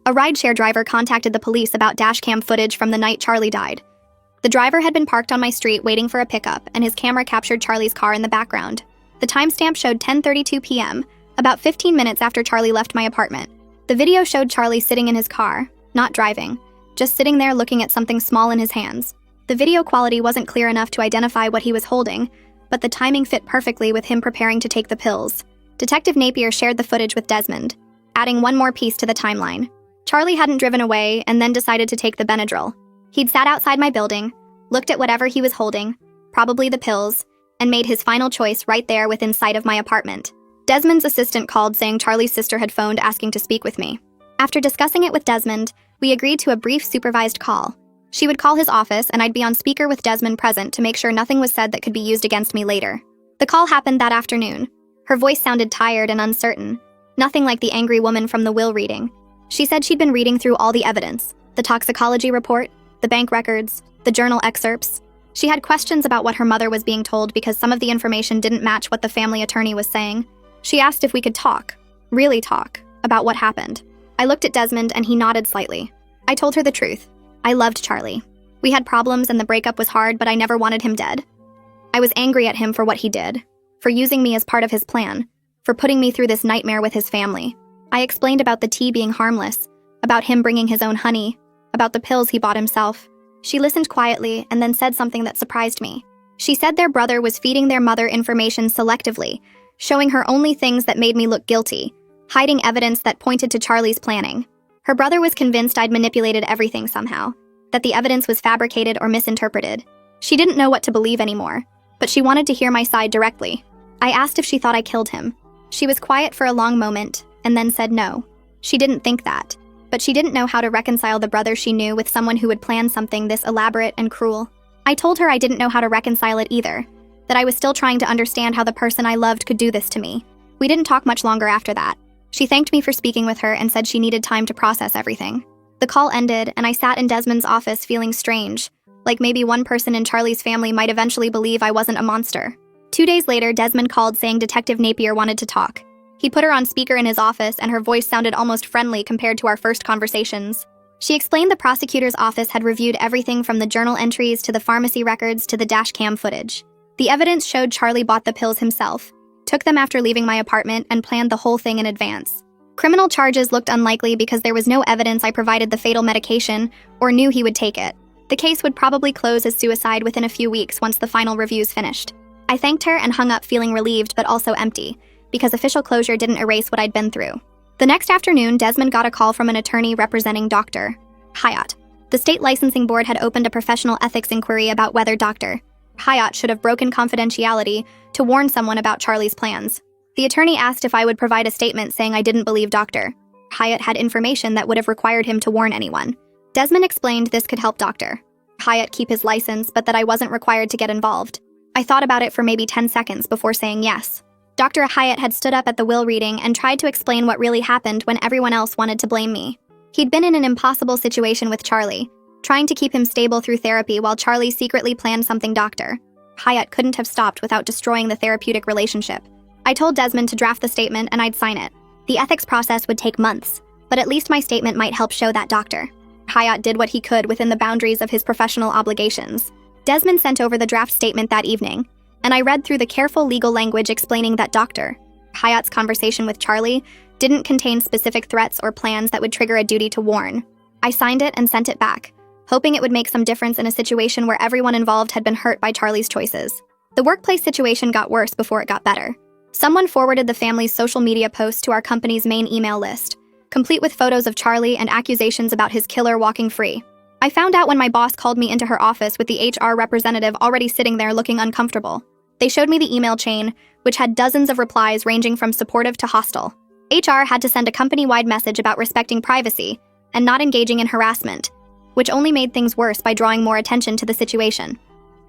A rideshare driver contacted the police about dashcam footage from the night Charlie died. The driver had been parked on my street waiting for a pickup, and his camera captured Charlie's car in the background. The timestamp showed 10:32 p.m., about 15 minutes after Charlie left my apartment. The video showed Charlie sitting in his car, not driving, just sitting there looking at something small in his hands. The video quality wasn't clear enough to identify what he was holding, but the timing fit perfectly with him preparing to take the pills. Detective Napier shared the footage with Desmond, adding one more piece to the timeline. Charlie hadn't driven away and then decided to take the Benadryl. He'd sat outside my building, looked at whatever he was holding, probably the pills, and made his final choice right there within sight of my apartment. Desmond's assistant called saying Charlie's sister had phoned asking to speak with me. After discussing it with Desmond, we agreed to a brief supervised call. She would call his office and I'd be on speaker with Desmond present to make sure nothing was said that could be used against me later. The call happened that afternoon. Her voice sounded tired and uncertain, nothing like the angry woman from the will reading. She said she'd been reading through all the evidence, the toxicology report, the bank records, the journal excerpts. She had questions about what her mother was being told because some of the information didn't match what the family attorney was saying. She asked if we could talk, really talk, about what happened. I looked at Desmond and he nodded slightly. I told her the truth. I loved Charlie. We had problems and the breakup was hard, but I never wanted him dead. I was angry at him for what he did, for using me as part of his plan, for putting me through this nightmare with his family. I explained about the tea being harmless, about him bringing his own honey, about the pills he bought himself. She listened quietly and then said something that surprised me. She said their brother was feeding their mother information selectively, showing her only things that made me look guilty, hiding evidence that pointed to Charlie's planning. Her brother was convinced I'd manipulated everything somehow, that the evidence was fabricated or misinterpreted. She didn't know what to believe anymore, but she wanted to hear my side directly. I asked if she thought I killed him. She was quiet for a long moment, and then said no. She didn't think that, but she didn't know how to reconcile the brother she knew with someone who would plan something this elaborate and cruel. I told her I didn't know how to reconcile it either, that I was still trying to understand how the person I loved could do this to me. We didn't talk much longer after that. She thanked me for speaking with her and said she needed time to process everything. The call ended, and I sat in Desmond's office feeling strange, like maybe one person in Charlie's family might eventually believe I wasn't a monster. 2 days later, Desmond called saying Detective Napier wanted to talk. He put her on speaker in his office, and her voice sounded almost friendly compared to our first conversations. She explained the prosecutor's office had reviewed everything from the journal entries to the pharmacy records to the dashcam footage. The evidence showed Charlie bought the pills himself, took them after leaving my apartment, and planned the whole thing in advance. Criminal charges looked unlikely because there was no evidence I provided the fatal medication or knew he would take it. The case would probably close as suicide within a few weeks once the final reviews finished. I thanked her and hung up feeling relieved but also empty, because official closure didn't erase what I'd been through. The next afternoon, Desmond got a call from an attorney representing Dr. Hyatt. The state licensing board had opened a professional ethics inquiry about whether Dr. Hyatt should have broken confidentiality to warn someone about Charlie's plans. The attorney asked if I would provide a statement saying I didn't believe Dr. Hyatt had information that would have required him to warn anyone. Desmond explained this could help Dr. Hyatt keep his license, but that I wasn't required to get involved. I thought about it for maybe 10 seconds before saying yes. Dr. Hyatt had stood up at the will reading and tried to explain what really happened when everyone else wanted to blame me. He'd been in an impossible situation with Charlie, trying to keep him stable through therapy while Charlie secretly planned something Dr. Hyatt couldn't have stopped without destroying the therapeutic relationship. I told Desmond to draft the statement and I'd sign it. The ethics process would take months, but at least my statement might help show that Dr. Hyatt did what he could within the boundaries of his professional obligations. Desmond sent over the draft statement that evening, and I read through the careful legal language explaining that Dr. Hyatt's conversation with Charlie didn't contain specific threats or plans that would trigger a duty to warn. I signed it and sent it back, hoping it would make some difference in a situation where everyone involved had been hurt by Charlie's choices. The workplace situation got worse before it got better. Someone forwarded the family's social media post to our company's main email list, complete with photos of Charlie and accusations about his killer walking free. I found out when my boss called me into her office with the HR representative already sitting there looking uncomfortable. They showed me the email chain, which had dozens of replies ranging from supportive to hostile. HR had to send a company-wide message about respecting privacy and not engaging in harassment, which only made things worse by drawing more attention to the situation.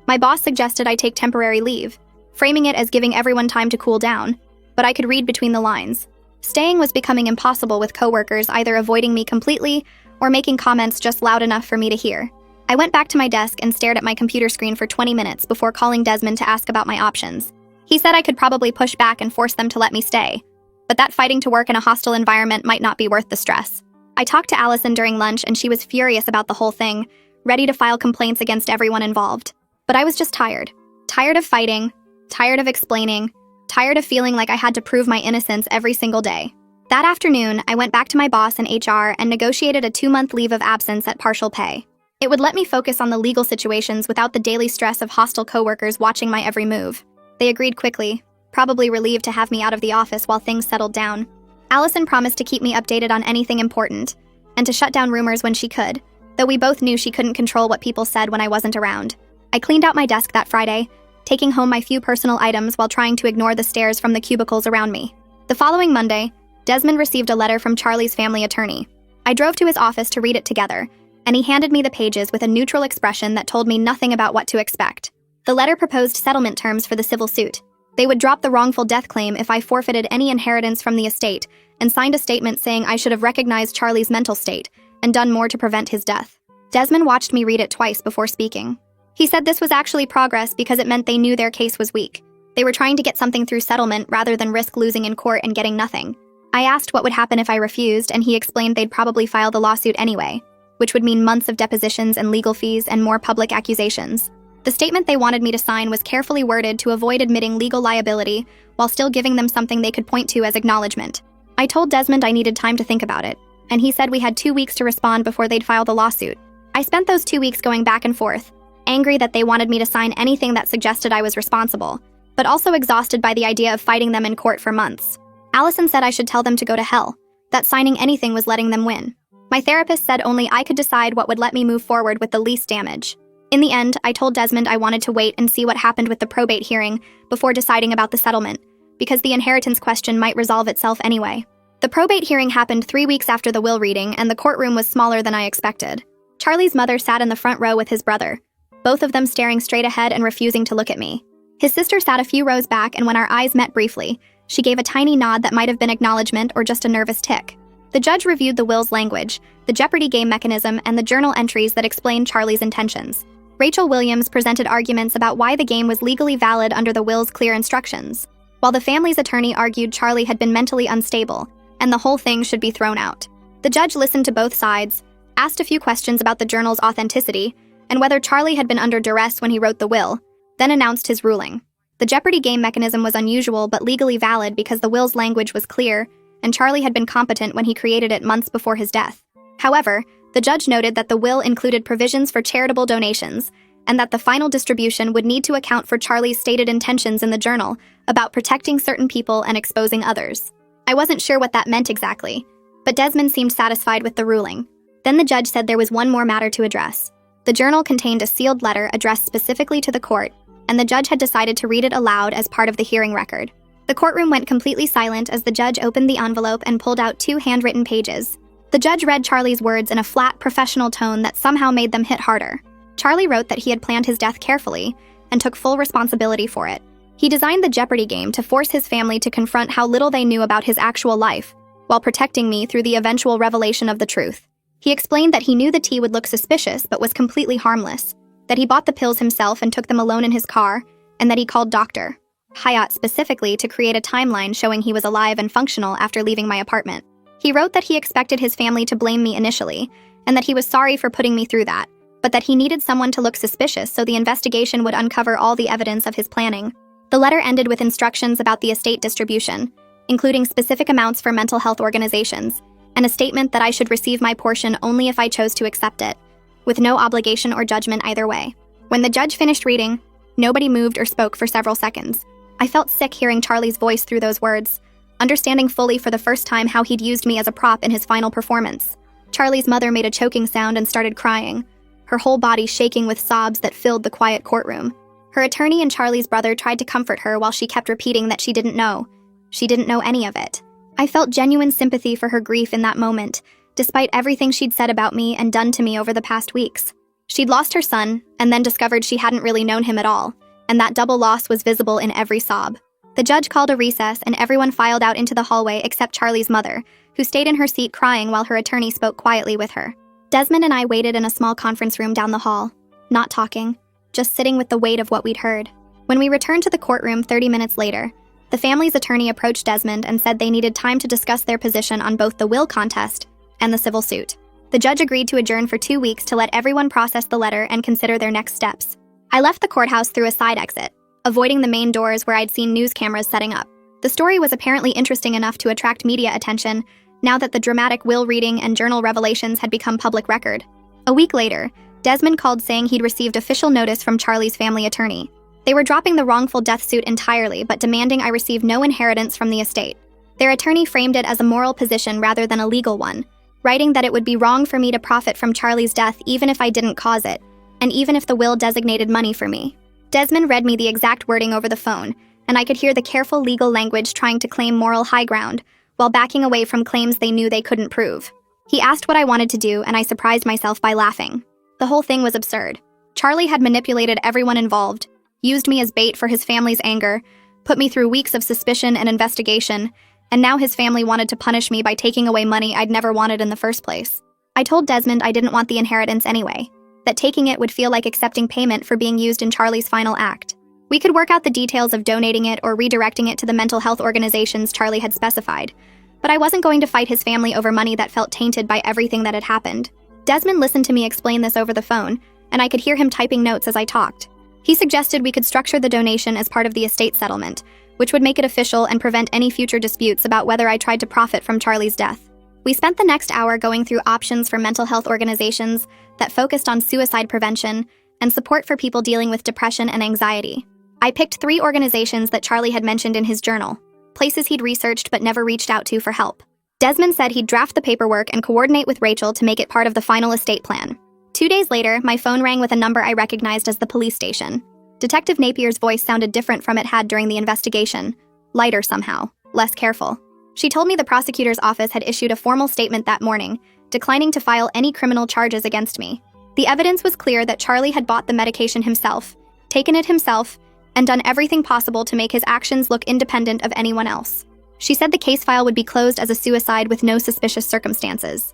My boss suggested I take temporary leave, framing it as giving everyone time to cool down, but I could read between the lines. Staying was becoming impossible with coworkers either avoiding me completely or making comments just loud enough for me to hear. I went back to my desk and stared at my computer screen for 20 minutes before calling Desmond to ask about my options. He said I could probably push back and force them to let me stay, but that fighting to work in a hostile environment might not be worth the stress. I talked to Allison during lunch and she was furious about the whole thing, ready to file complaints against everyone involved. But I was just tired. Tired of fighting, tired of explaining, tired of feeling like I had to prove my innocence every single day. That afternoon, I went back to my boss in HR and negotiated a 2-month leave of absence at partial pay. It would let me focus on the legal situations without the daily stress of hostile coworkers watching my every move. They agreed quickly, probably relieved to have me out of the office while things settled down. Allison promised to keep me updated on anything important, and to shut down rumors when she could, though we both knew she couldn't control what people said when I wasn't around. I cleaned out my desk that Friday, taking home my few personal items while trying to ignore the stares from the cubicles around me. The following Monday, Desmond received a letter from Charlie's family attorney. I drove to his office to read it together, and he handed me the pages with a neutral expression that told me nothing about what to expect. The letter proposed settlement terms for the civil suit. They would drop the wrongful death claim if I forfeited any inheritance from the estate, and signed a statement saying I should have recognized Charlie's mental state and done more to prevent his death. Desmond watched me read it twice before speaking. He said this was actually progress because it meant they knew their case was weak. They were trying to get something through settlement rather than risk losing in court and getting nothing. I asked what would happen if I refused, and he explained they'd probably file the lawsuit anyway, which would mean months of depositions and legal fees and more public accusations. The statement they wanted me to sign was carefully worded to avoid admitting legal liability while still giving them something they could point to as acknowledgement. I told Desmond I needed time to think about it, and he said we had 2 weeks to respond before they'd file the lawsuit. I spent those 2 weeks going back and forth, angry that they wanted me to sign anything that suggested I was responsible, but also exhausted by the idea of fighting them in court for months. Allison said I should tell them to go to hell, that signing anything was letting them win. My therapist said only I could decide what would let me move forward with the least damage. In the end, I told Desmond I wanted to wait and see what happened with the probate hearing before deciding about the settlement, because the inheritance question might resolve itself anyway. The probate hearing happened 3 weeks after the will reading, and the courtroom was smaller than I expected. Charlie's mother sat in the front row with his brother, both of them staring straight ahead and refusing to look at me. His sister sat a few rows back, and when our eyes met briefly, she gave a tiny nod that might have been acknowledgement or just a nervous tick. The judge reviewed the will's language, the Jeopardy game mechanism, and the journal entries that explained Charlie's intentions. Rachel Williams presented arguments about why the game was legally valid under the will's clear instructions, while the family's attorney argued Charlie had been mentally unstable, and the whole thing should be thrown out. The judge listened to both sides, asked a few questions about the journal's authenticity, and whether Charlie had been under duress when he wrote the will, then announced his ruling. The Jeopardy game mechanism was unusual but legally valid because the will's language was clear, and Charlie had been competent when he created it months before his death. However, the judge noted that the will included provisions for charitable donations, and that the final distribution would need to account for Charlie's stated intentions in the journal about protecting certain people and exposing others. I wasn't sure what that meant exactly, but Desmond seemed satisfied with the ruling. Then the judge said there was one more matter to address. The journal contained a sealed letter addressed specifically to the court, and the judge had decided to read it aloud as part of the hearing record. The courtroom went completely silent as the judge opened the envelope and pulled out 2 handwritten pages. The judge read Charlie's words in a flat, professional tone that somehow made them hit harder. Charlie wrote that he had planned his death carefully and took full responsibility for it. He designed the Jeopardy game to force his family to confront how little they knew about his actual life, while protecting me through the eventual revelation of the truth. He explained that he knew the tea would look suspicious but was completely harmless, that he bought the pills himself and took them alone in his car, and that he called Dr. Hyatt specifically to create a timeline showing he was alive and functional after leaving my apartment. He wrote that he expected his family to blame me initially, and that he was sorry for putting me through that, but that he needed someone to look suspicious so the investigation would uncover all the evidence of his planning. The letter ended with instructions about the estate distribution, including specific amounts for mental health organizations, and a statement that I should receive my portion only if I chose to accept it, with no obligation or judgment either way. When the judge finished reading, nobody moved or spoke for several seconds. I felt sick hearing Charlie's voice through those words, understanding fully for the first time how he'd used me as a prop in his final performance. Charlie's mother made a choking sound and started crying, her whole body shaking with sobs that filled the quiet courtroom. Her attorney and Charlie's brother tried to comfort her while she kept repeating that she didn't know. She didn't know any of it. I felt genuine sympathy for her grief in that moment, despite everything she'd said about me and done to me over the past weeks. She'd lost her son, and then discovered she hadn't really known him at all, and that double loss was visible in every sob. The judge called a recess, and everyone filed out into the hallway except Charlie's mother, who stayed in her seat crying while her attorney spoke quietly with her. Desmond and I waited in a small conference room down the hall, not talking, just sitting with the weight of what we'd heard. When we returned to the courtroom 30 minutes later, the family's attorney approached Desmond and said they needed time to discuss their position on both the will contest and the civil suit. The judge agreed to adjourn for 2 weeks to let everyone process the letter and consider their next steps. I left the courthouse through a side exit, avoiding the main doors where I'd seen news cameras setting up. The story was apparently interesting enough to attract media attention now that the dramatic will reading and journal revelations had become public record. A week later, Desmond called saying he'd received official notice from Charlie's family attorney. They were dropping the wrongful death suit entirely but demanding I receive no inheritance from the estate. Their attorney framed it as a moral position rather than a legal one, writing that it would be wrong for me to profit from Charlie's death even if I didn't cause it, and even if the will designated money for me. Desmond read me the exact wording over the phone, and I could hear the careful legal language trying to claim moral high ground, while backing away from claims they knew they couldn't prove. He asked what I wanted to do, and I surprised myself by laughing. The whole thing was absurd. Charlie had manipulated everyone involved, used me as bait for his family's anger, put me through weeks of suspicion and investigation, and now his family wanted to punish me by taking away money I'd never wanted in the first place. I told Desmond I didn't want the inheritance anyway, that taking it would feel like accepting payment for being used in Charlie's final act. We could work out the details of donating it or redirecting it to the mental health organizations Charlie had specified, but I wasn't going to fight his family over money that felt tainted by everything that had happened. Desmond listened to me explain this over the phone, and I could hear him typing notes as I talked. He suggested we could structure the donation as part of the estate settlement, which would make it official and prevent any future disputes about whether I tried to profit from Charlie's death. We spent the next hour going through options for mental health organizations that focused on suicide prevention and support for people dealing with depression and anxiety. I picked 3 organizations that Charlie had mentioned in his journal, places he'd researched but never reached out to for help. Desmond said he'd draft the paperwork and coordinate with Rachel to make it part of the final estate plan. 2 days later, my phone rang with a number I recognized as the police station. Detective Napier's voice sounded different from it had during the investigation, lighter somehow, less careful. She told me the prosecutor's office had issued a formal statement that morning, declining to file any criminal charges against me. The evidence was clear that Charlie had bought the medication himself, taken it himself, and done everything possible to make his actions look independent of anyone else. She said the case file would be closed as a suicide with no suspicious circumstances.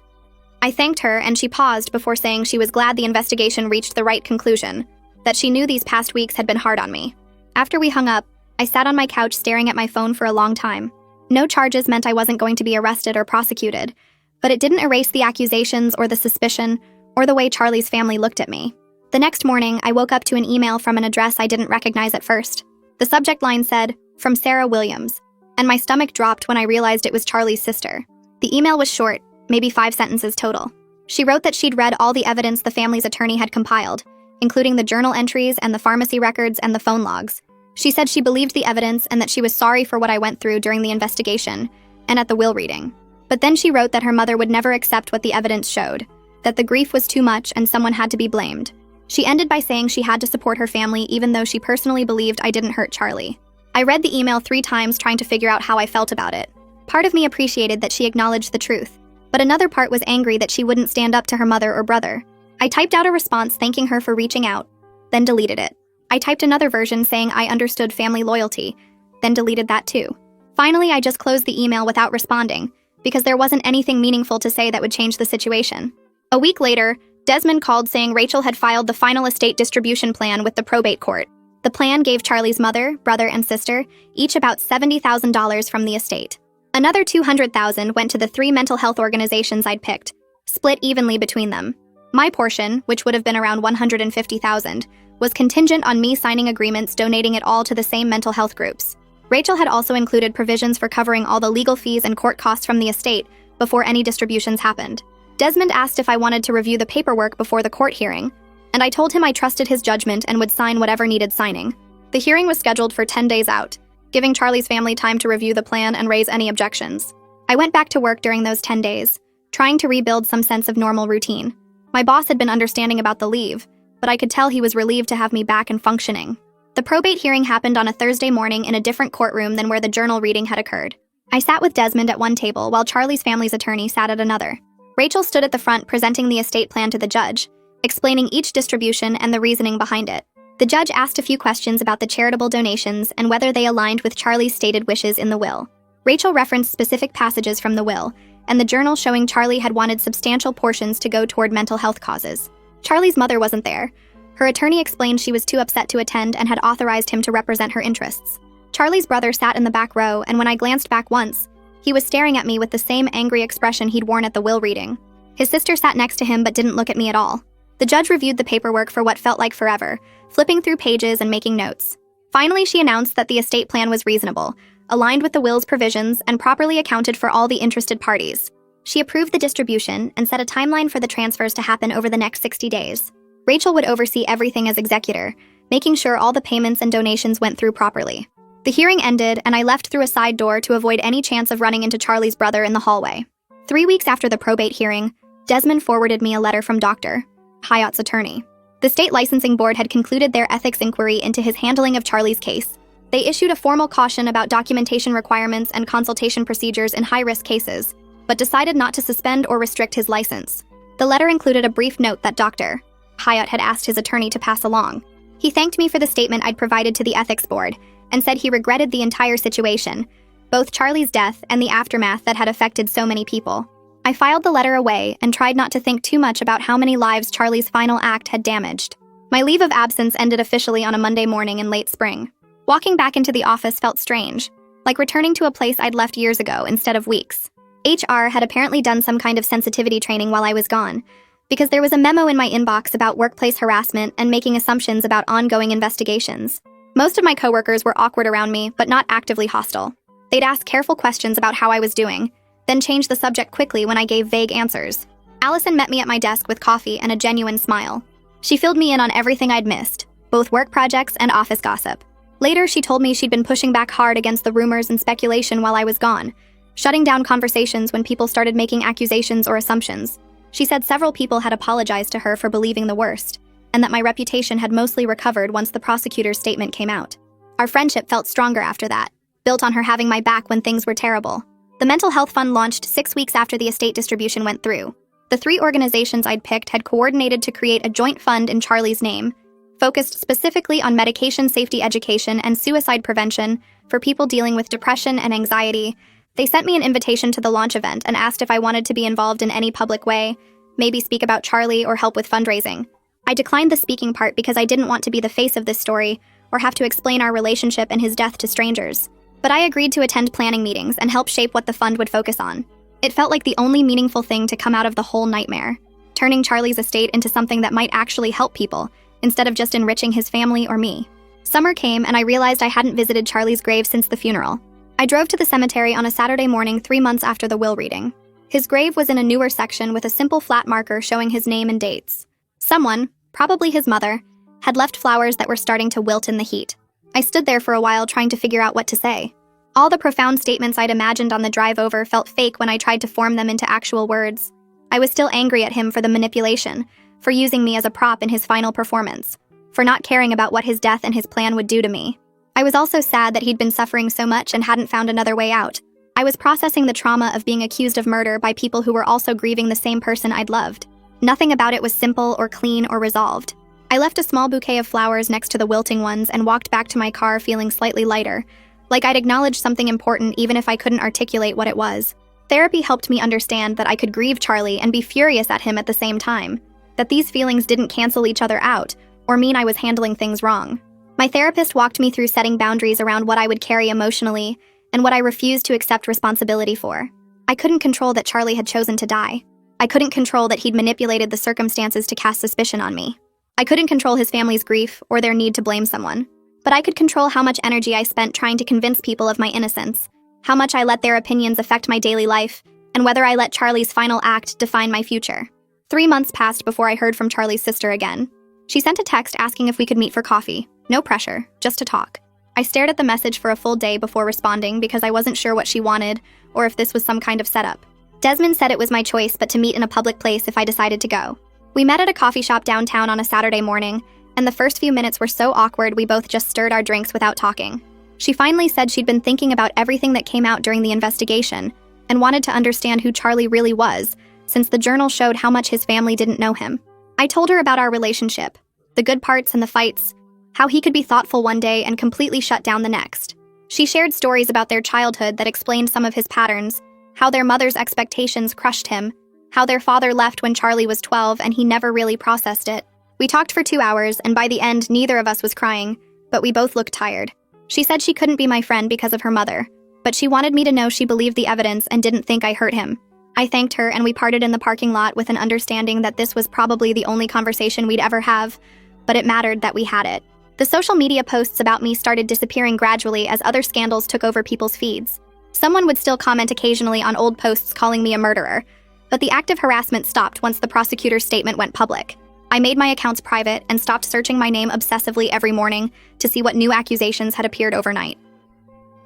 I thanked her, and she paused before saying she was glad the investigation reached the right conclusion, that she knew these past weeks had been hard on me. After we hung up, I sat on my couch staring at my phone for a long time. No charges meant I wasn't going to be arrested or prosecuted, but it didn't erase the accusations or the suspicion or the way Charlie's family looked at me. The next morning, I woke up to an email from an address I didn't recognize at first. The subject line said, "From Sarah Williams," and my stomach dropped when I realized it was Charlie's sister. The email was short, maybe 5 sentences total. She wrote that she'd read all the evidence the family's attorney had compiled, including the journal entries and the pharmacy records and the phone logs. She said she believed the evidence and that she was sorry for what I went through during the investigation and at the will reading. But then she wrote that her mother would never accept what the evidence showed, that the grief was too much and someone had to be blamed. She ended by saying she had to support her family even though she personally believed I didn't hurt Charlie. I read the email 3 times trying to figure out how I felt about it. Part of me appreciated that she acknowledged the truth, but another part was angry that she wouldn't stand up to her mother or brother. I typed out a response thanking her for reaching out, then deleted it. I typed another version saying I understood family loyalty, then deleted that too. Finally, I just closed the email without responding, because there wasn't anything meaningful to say that would change the situation. A week later, Desmond called saying Rachel had filed the final estate distribution plan with the probate court. The plan gave Charlie's mother, brother, and sister each about $70,000 from the estate. Another $200,000 went to the 3 mental health organizations I'd picked, split evenly between them. My portion, which would have been around $150,000, was contingent on me signing agreements donating it all to the same mental health groups. Rachel had also included provisions for covering all the legal fees and court costs from the estate before any distributions happened. Desmond asked if I wanted to review the paperwork before the court hearing, and I told him I trusted his judgment and would sign whatever needed signing. The hearing was scheduled for 10 days out, giving Charlie's family time to review the plan and raise any objections. I went back to work during those 10 days, trying to rebuild some sense of normal routine. My boss had been understanding about the leave, but I could tell he was relieved to have me back and functioning. The probate hearing happened on a Thursday morning in a different courtroom than where the journal reading had occurred. I sat with Desmond at one table while Charlie's family's attorney sat at another. Rachel stood at the front presenting the estate plan to the judge, explaining each distribution and the reasoning behind it. The judge asked a few questions about the charitable donations and whether they aligned with Charlie's stated wishes in the will. Rachel referenced specific passages from the will, and the journal showing Charlie had wanted substantial portions to go toward mental health causes. Charlie's mother wasn't there. Her attorney explained she was too upset to attend and had authorized him to represent her interests. Charlie's brother sat in the back row, and when I glanced back once, he was staring at me with the same angry expression he'd worn at the will reading. His sister sat next to him but didn't look at me at all. The judge reviewed the paperwork for what felt like forever, flipping through pages and making notes. Finally, she announced that the estate plan was reasonable, aligned with the will's provisions, and properly accounted for all the interested parties. She approved the distribution and set a timeline for the transfers to happen over the next 60 days. Rachel would oversee everything as executor, making sure all the payments and donations went through properly. The hearing ended, and I left through a side door to avoid any chance of running into Charlie's brother in the hallway. 3 weeks after the probate hearing, Desmond forwarded me a letter from Dr. Hyatt's attorney. The state licensing board had concluded their ethics inquiry into his handling of Charlie's case. They issued a formal caution about documentation requirements and consultation procedures in high-risk cases, but decided not to suspend or restrict his license. The letter included a brief note that Dr. Hyatt had asked his attorney to pass along. He thanked me for the statement I'd provided to the ethics board, and said he regretted the entire situation, both Charlie's death and the aftermath that had affected so many people. I filed the letter away and tried not to think too much about how many lives Charlie's final act had damaged. My leave of absence ended officially on a Monday morning in late spring. Walking back into the office felt strange, like returning to a place I'd left years ago instead of weeks. HR had apparently done some kind of sensitivity training while I was gone, because there was a memo in my inbox about workplace harassment and making assumptions about ongoing investigations. Most of my coworkers were awkward around me, but not actively hostile. They'd ask careful questions about how I was doing, then change the subject quickly when I gave vague answers. Allison met me at my desk with coffee and a genuine smile. She filled me in on everything I'd missed, both work projects and office gossip. Later, she told me she'd been pushing back hard against the rumors and speculation while I was gone, shutting down conversations when people started making accusations or assumptions. She said several people had apologized to her for believing the worst, and that my reputation had mostly recovered once the prosecutor's statement came out. Our friendship felt stronger after that, built on her having my back when things were terrible. The mental health fund launched 6 weeks after the estate distribution went through. The 3 organizations I'd picked had coordinated to create a joint fund in Charlie's name, focused specifically on medication safety education and suicide prevention for people dealing with depression and anxiety. They sent me an invitation to the launch event and asked if I wanted to be involved in any public way, maybe speak about Charlie or help with fundraising. I declined the speaking part because I didn't want to be the face of this story or have to explain our relationship and his death to strangers. But I agreed to attend planning meetings and help shape what the fund would focus on. It felt like the only meaningful thing to come out of the whole nightmare, turning Charlie's estate into something that might actually help people, instead of just enriching his family or me. Summer came and I realized I hadn't visited Charlie's grave since the funeral. I drove to the cemetery on a Saturday morning 3 months after the will reading. His grave was in a newer section with a simple flat marker showing his name and dates. Someone, probably his mother, had left flowers that were starting to wilt in the heat. I stood there for a while trying to figure out what to say. All the profound statements I'd imagined on the drive over felt fake when I tried to form them into actual words. I was still angry at him for the manipulation, for using me as a prop in his final performance, for not caring about what his death and his plan would do to me. I was also sad that he'd been suffering so much and hadn't found another way out. I was processing the trauma of being accused of murder by people who were also grieving the same person I'd loved. Nothing about it was simple or clean or resolved. I left a small bouquet of flowers next to the wilting ones and walked back to my car feeling slightly lighter, like I'd acknowledged something important even if I couldn't articulate what it was. Therapy helped me understand that I could grieve Charlie and be furious at him at the same time, that these feelings didn't cancel each other out or mean I was handling things wrong. My therapist walked me through setting boundaries around what I would carry emotionally and what I refused to accept responsibility for. I couldn't control that Charlie had chosen to die. I couldn't control that he'd manipulated the circumstances to cast suspicion on me. I couldn't control his family's grief or their need to blame someone. But I could control how much energy I spent trying to convince people of my innocence, how much I let their opinions affect my daily life, and whether I let Charlie's final act define my future. 3 months passed before I heard from Charlie's sister again. She sent a text asking if we could meet for coffee. No pressure, just to talk. I stared at the message for a full day before responding because I wasn't sure what she wanted or if this was some kind of setup. Desmond said it was my choice but to meet in a public place if I decided to go. We met at a coffee shop downtown on a Saturday morning, and the first few minutes were so awkward we both just stirred our drinks without talking. She finally said she'd been thinking about everything that came out during the investigation and wanted to understand who Charlie really was, since the journal showed how much his family didn't know him. I told her about our relationship, the good parts and the fights, how he could be thoughtful one day and completely shut down the next. She shared stories about their childhood that explained some of his patterns, how their mother's expectations crushed him, how their father left when Charlie was 12 and he never really processed it. We talked for 2 hours, and by the end, neither of us was crying, but we both looked tired. She said she couldn't be my friend because of her mother, but she wanted me to know she believed the evidence and didn't think I hurt him. I thanked her, and we parted in the parking lot with an understanding that this was probably the only conversation we'd ever have, but it mattered that we had it. The social media posts about me started disappearing gradually as other scandals took over people's feeds. Someone would still comment occasionally on old posts calling me a murderer, but the active harassment stopped once the prosecutor's statement went public. I made my accounts private and stopped searching my name obsessively every morning to see what new accusations had appeared overnight.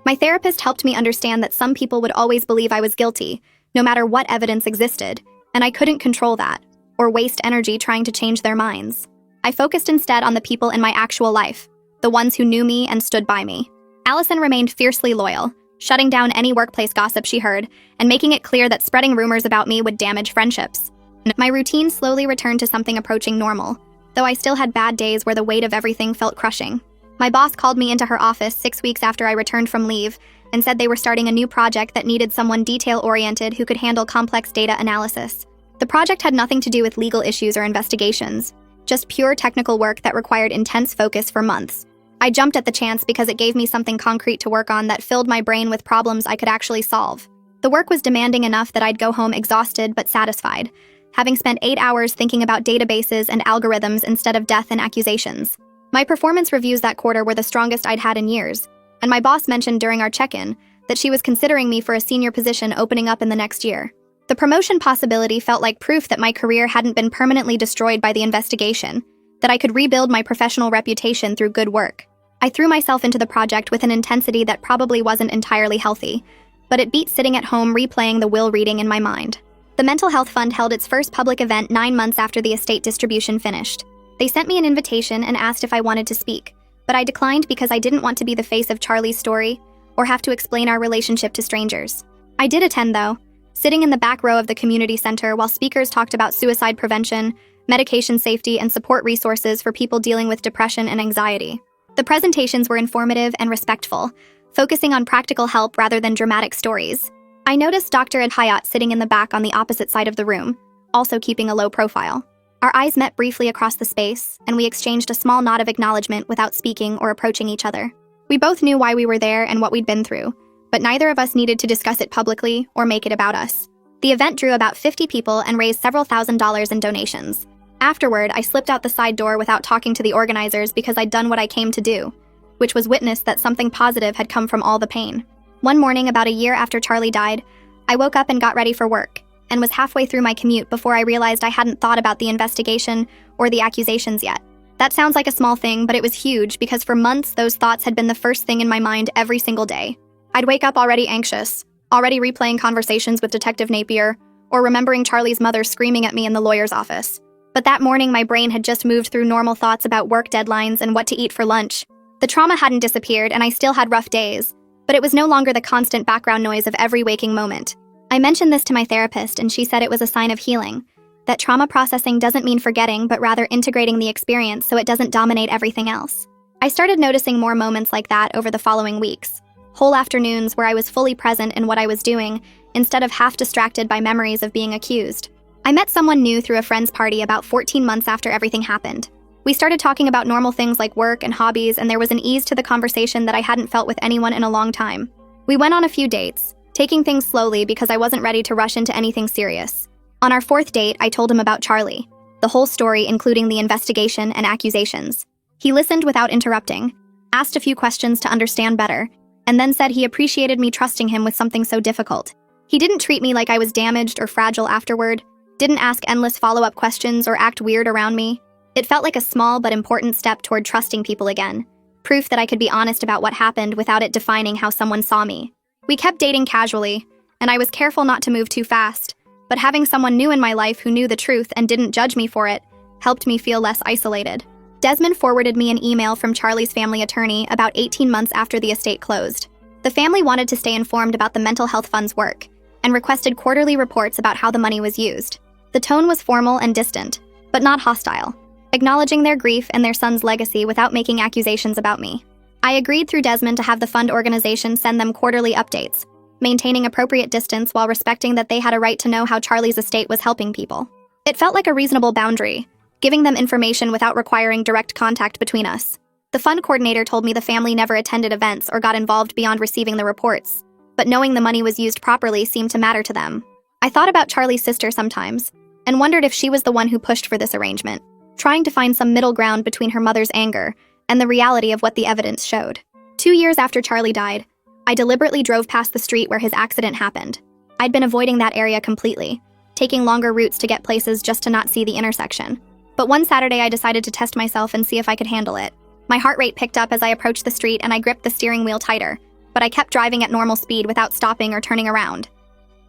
My therapist helped me understand that some people would always believe I was guilty, no matter what evidence existed, and I couldn't control that, or waste energy trying to change their minds. I focused instead on the people in my actual life, the ones who knew me and stood by me. Allison remained fiercely loyal, shutting down any workplace gossip she heard, and making it clear that spreading rumors about me would damage friendships. My routine slowly returned to something approaching normal, though I still had bad days where the weight of everything felt crushing. My boss called me into her office 6 weeks after I returned from leave and said they were starting a new project that needed someone detail-oriented who could handle complex data analysis. The project had nothing to do with legal issues or investigations, just pure technical work that required intense focus for months. I jumped at the chance because it gave me something concrete to work on that filled my brain with problems I could actually solve. The work was demanding enough that I'd go home exhausted but satisfied, having spent 8 hours thinking about databases and algorithms instead of death and accusations. My performance reviews that quarter were the strongest I'd had in years, and my boss mentioned during our check-in that she was considering me for a senior position opening up in the next year. The promotion possibility felt like proof that my career hadn't been permanently destroyed by the investigation, that I could rebuild my professional reputation through good work. I threw myself into the project with an intensity that probably wasn't entirely healthy, but it beat sitting at home replaying the will reading in my mind. The Mental Health Fund held its first public event 9 months after the estate distribution finished. They sent me an invitation and asked if I wanted to speak, but I declined because I didn't want to be the face of Charlie's story or have to explain our relationship to strangers. I did attend, though, sitting in the back row of the community center while speakers talked about suicide prevention, medication safety, and support resources for people dealing with depression and anxiety. The presentations were informative and respectful, focusing on practical help rather than dramatic stories. I noticed Dr. Ed Hayat sitting in the back on the opposite side of the room, also keeping a low profile. Our eyes met briefly across the space, and we exchanged a small nod of acknowledgement without speaking or approaching each other. We both knew why we were there and what we'd been through, but neither of us needed to discuss it publicly or make it about us. The event drew about 50 people and raised several $1,000s in donations. Afterward, I slipped out the side door without talking to the organizers because I'd done what I came to do, which was witness that something positive had come from all the pain. One morning, about a year after Charlie died, I woke up and got ready for work, and was halfway through my commute before I realized I hadn't thought about the investigation or the accusations yet. That sounds like a small thing, but it was huge because for months those thoughts had been the first thing in my mind every single day. I'd wake up already anxious, already replaying conversations with Detective Napier, or remembering Charlie's mother screaming at me in the lawyer's office. But that morning my brain had just moved through normal thoughts about work deadlines and what to eat for lunch. The trauma hadn't disappeared and I still had rough days, but it was no longer the constant background noise of every waking moment. I mentioned this to my therapist and she said it was a sign of healing, that trauma processing doesn't mean forgetting but rather integrating the experience so it doesn't dominate everything else. I started noticing more moments like that over the following weeks, whole afternoons where I was fully present in what I was doing instead of half distracted by memories of being accused. I met someone new through a friend's party about 14 months after everything happened. We started talking about normal things like work and hobbies, and there was an ease to the conversation that I hadn't felt with anyone in a long time. We went on a few dates, taking things slowly because I wasn't ready to rush into anything serious. On our 4th date, I told him about Charlie, the whole story including the investigation and accusations. He listened without interrupting, asked a few questions to understand better, and then said he appreciated me trusting him with something so difficult. He didn't treat me like I was damaged or fragile afterward, didn't ask endless follow-up questions or act weird around me. It felt like a small but important step toward trusting people again, proof that I could be honest about what happened without it defining how someone saw me. We kept dating casually, and I was careful not to move too fast, but having someone new in my life who knew the truth and didn't judge me for it helped me feel less isolated. Desmond forwarded me an email from Charlie's family attorney about 18 months after the estate closed. The family wanted to stay informed about the mental health fund's work and requested quarterly reports about how the money was used. The tone was formal and distant, but not hostile, acknowledging their grief and their son's legacy without making accusations about me. I agreed through Desmond to have the fund organization send them quarterly updates, maintaining appropriate distance while respecting that they had a right to know how Charlie's estate was helping people. It felt like a reasonable boundary, giving them information without requiring direct contact between us. The fund coordinator told me the family never attended events or got involved beyond receiving the reports, but knowing the money was used properly seemed to matter to them. I thought about Charlie's sister sometimes, and wondered if she was the one who pushed for this arrangement, trying to find some middle ground between her mother's anger and the reality of what the evidence showed. 2 years after Charlie died, I deliberately drove past the street where his accident happened. I'd been avoiding that area completely, taking longer routes to get places just to not see the intersection. But one Saturday I decided to test myself and see if I could handle it. My heart rate picked up as I approached the street and I gripped the steering wheel tighter, but I kept driving at normal speed without stopping or turning around.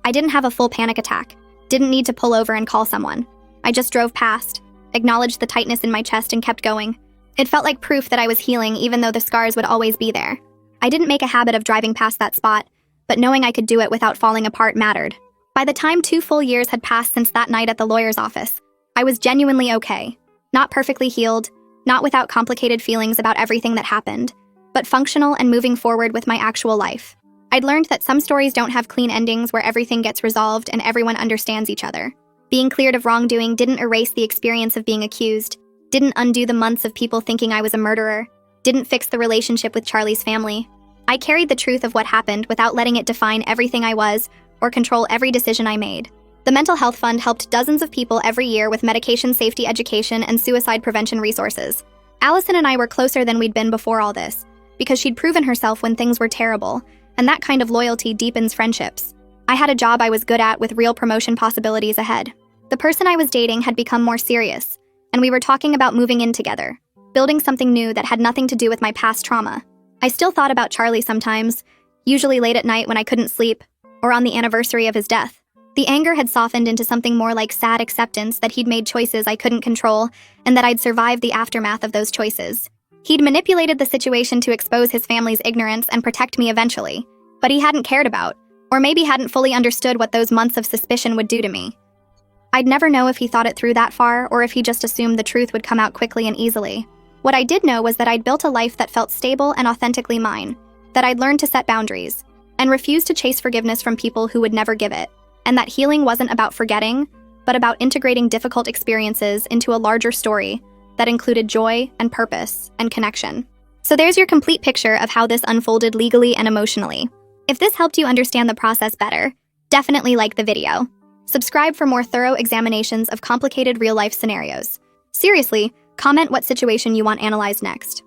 I didn't have a full panic attack, didn't need to pull over and call someone. I just drove past, acknowledged the tightness in my chest and kept going. It felt like proof that I was healing even though the scars would always be there. I didn't make a habit of driving past that spot, but knowing I could do it without falling apart mattered. By the time 2 full years had passed since that night at the lawyer's office, I was genuinely okay. Not perfectly healed, not without complicated feelings about everything that happened, but functional and moving forward with my actual life. I'd learned that some stories don't have clean endings where everything gets resolved and everyone understands each other. Being cleared of wrongdoing didn't erase the experience of being accused, didn't undo the months of people thinking I was a murderer, didn't fix the relationship with Charlie's family. I carried the truth of what happened without letting it define everything I was or control every decision I made. The Mental Health Fund helped dozens of people every year with medication safety education and suicide prevention resources. Allison and I were closer than we'd been before all this, because she'd proven herself when things were terrible, and that kind of loyalty deepens friendships. I had a job I was good at with real promotion possibilities ahead. The person I was dating had become more serious, and we were talking about moving in together, building something new that had nothing to do with my past trauma. I still thought about Charlie sometimes, usually late at night when I couldn't sleep, or on the anniversary of his death. The anger had softened into something more like sad acceptance that he'd made choices I couldn't control, and that I'd survived the aftermath of those choices. He'd manipulated the situation to expose his family's ignorance and protect me eventually, but he hadn't cared about, or maybe hadn't fully understood what those months of suspicion would do to me. I'd never know if he thought it through that far or if he just assumed the truth would come out quickly and easily. What I did know was that I'd built a life that felt stable and authentically mine, that I'd learned to set boundaries, and refuse to chase forgiveness from people who would never give it, and that healing wasn't about forgetting, but about integrating difficult experiences into a larger story that included joy and purpose and connection. So there's your complete picture of how this unfolded legally and emotionally. If this helped you understand the process better, definitely like the video. Subscribe for more thorough examinations of complicated real-life scenarios. Seriously, comment what situation you want analyzed next.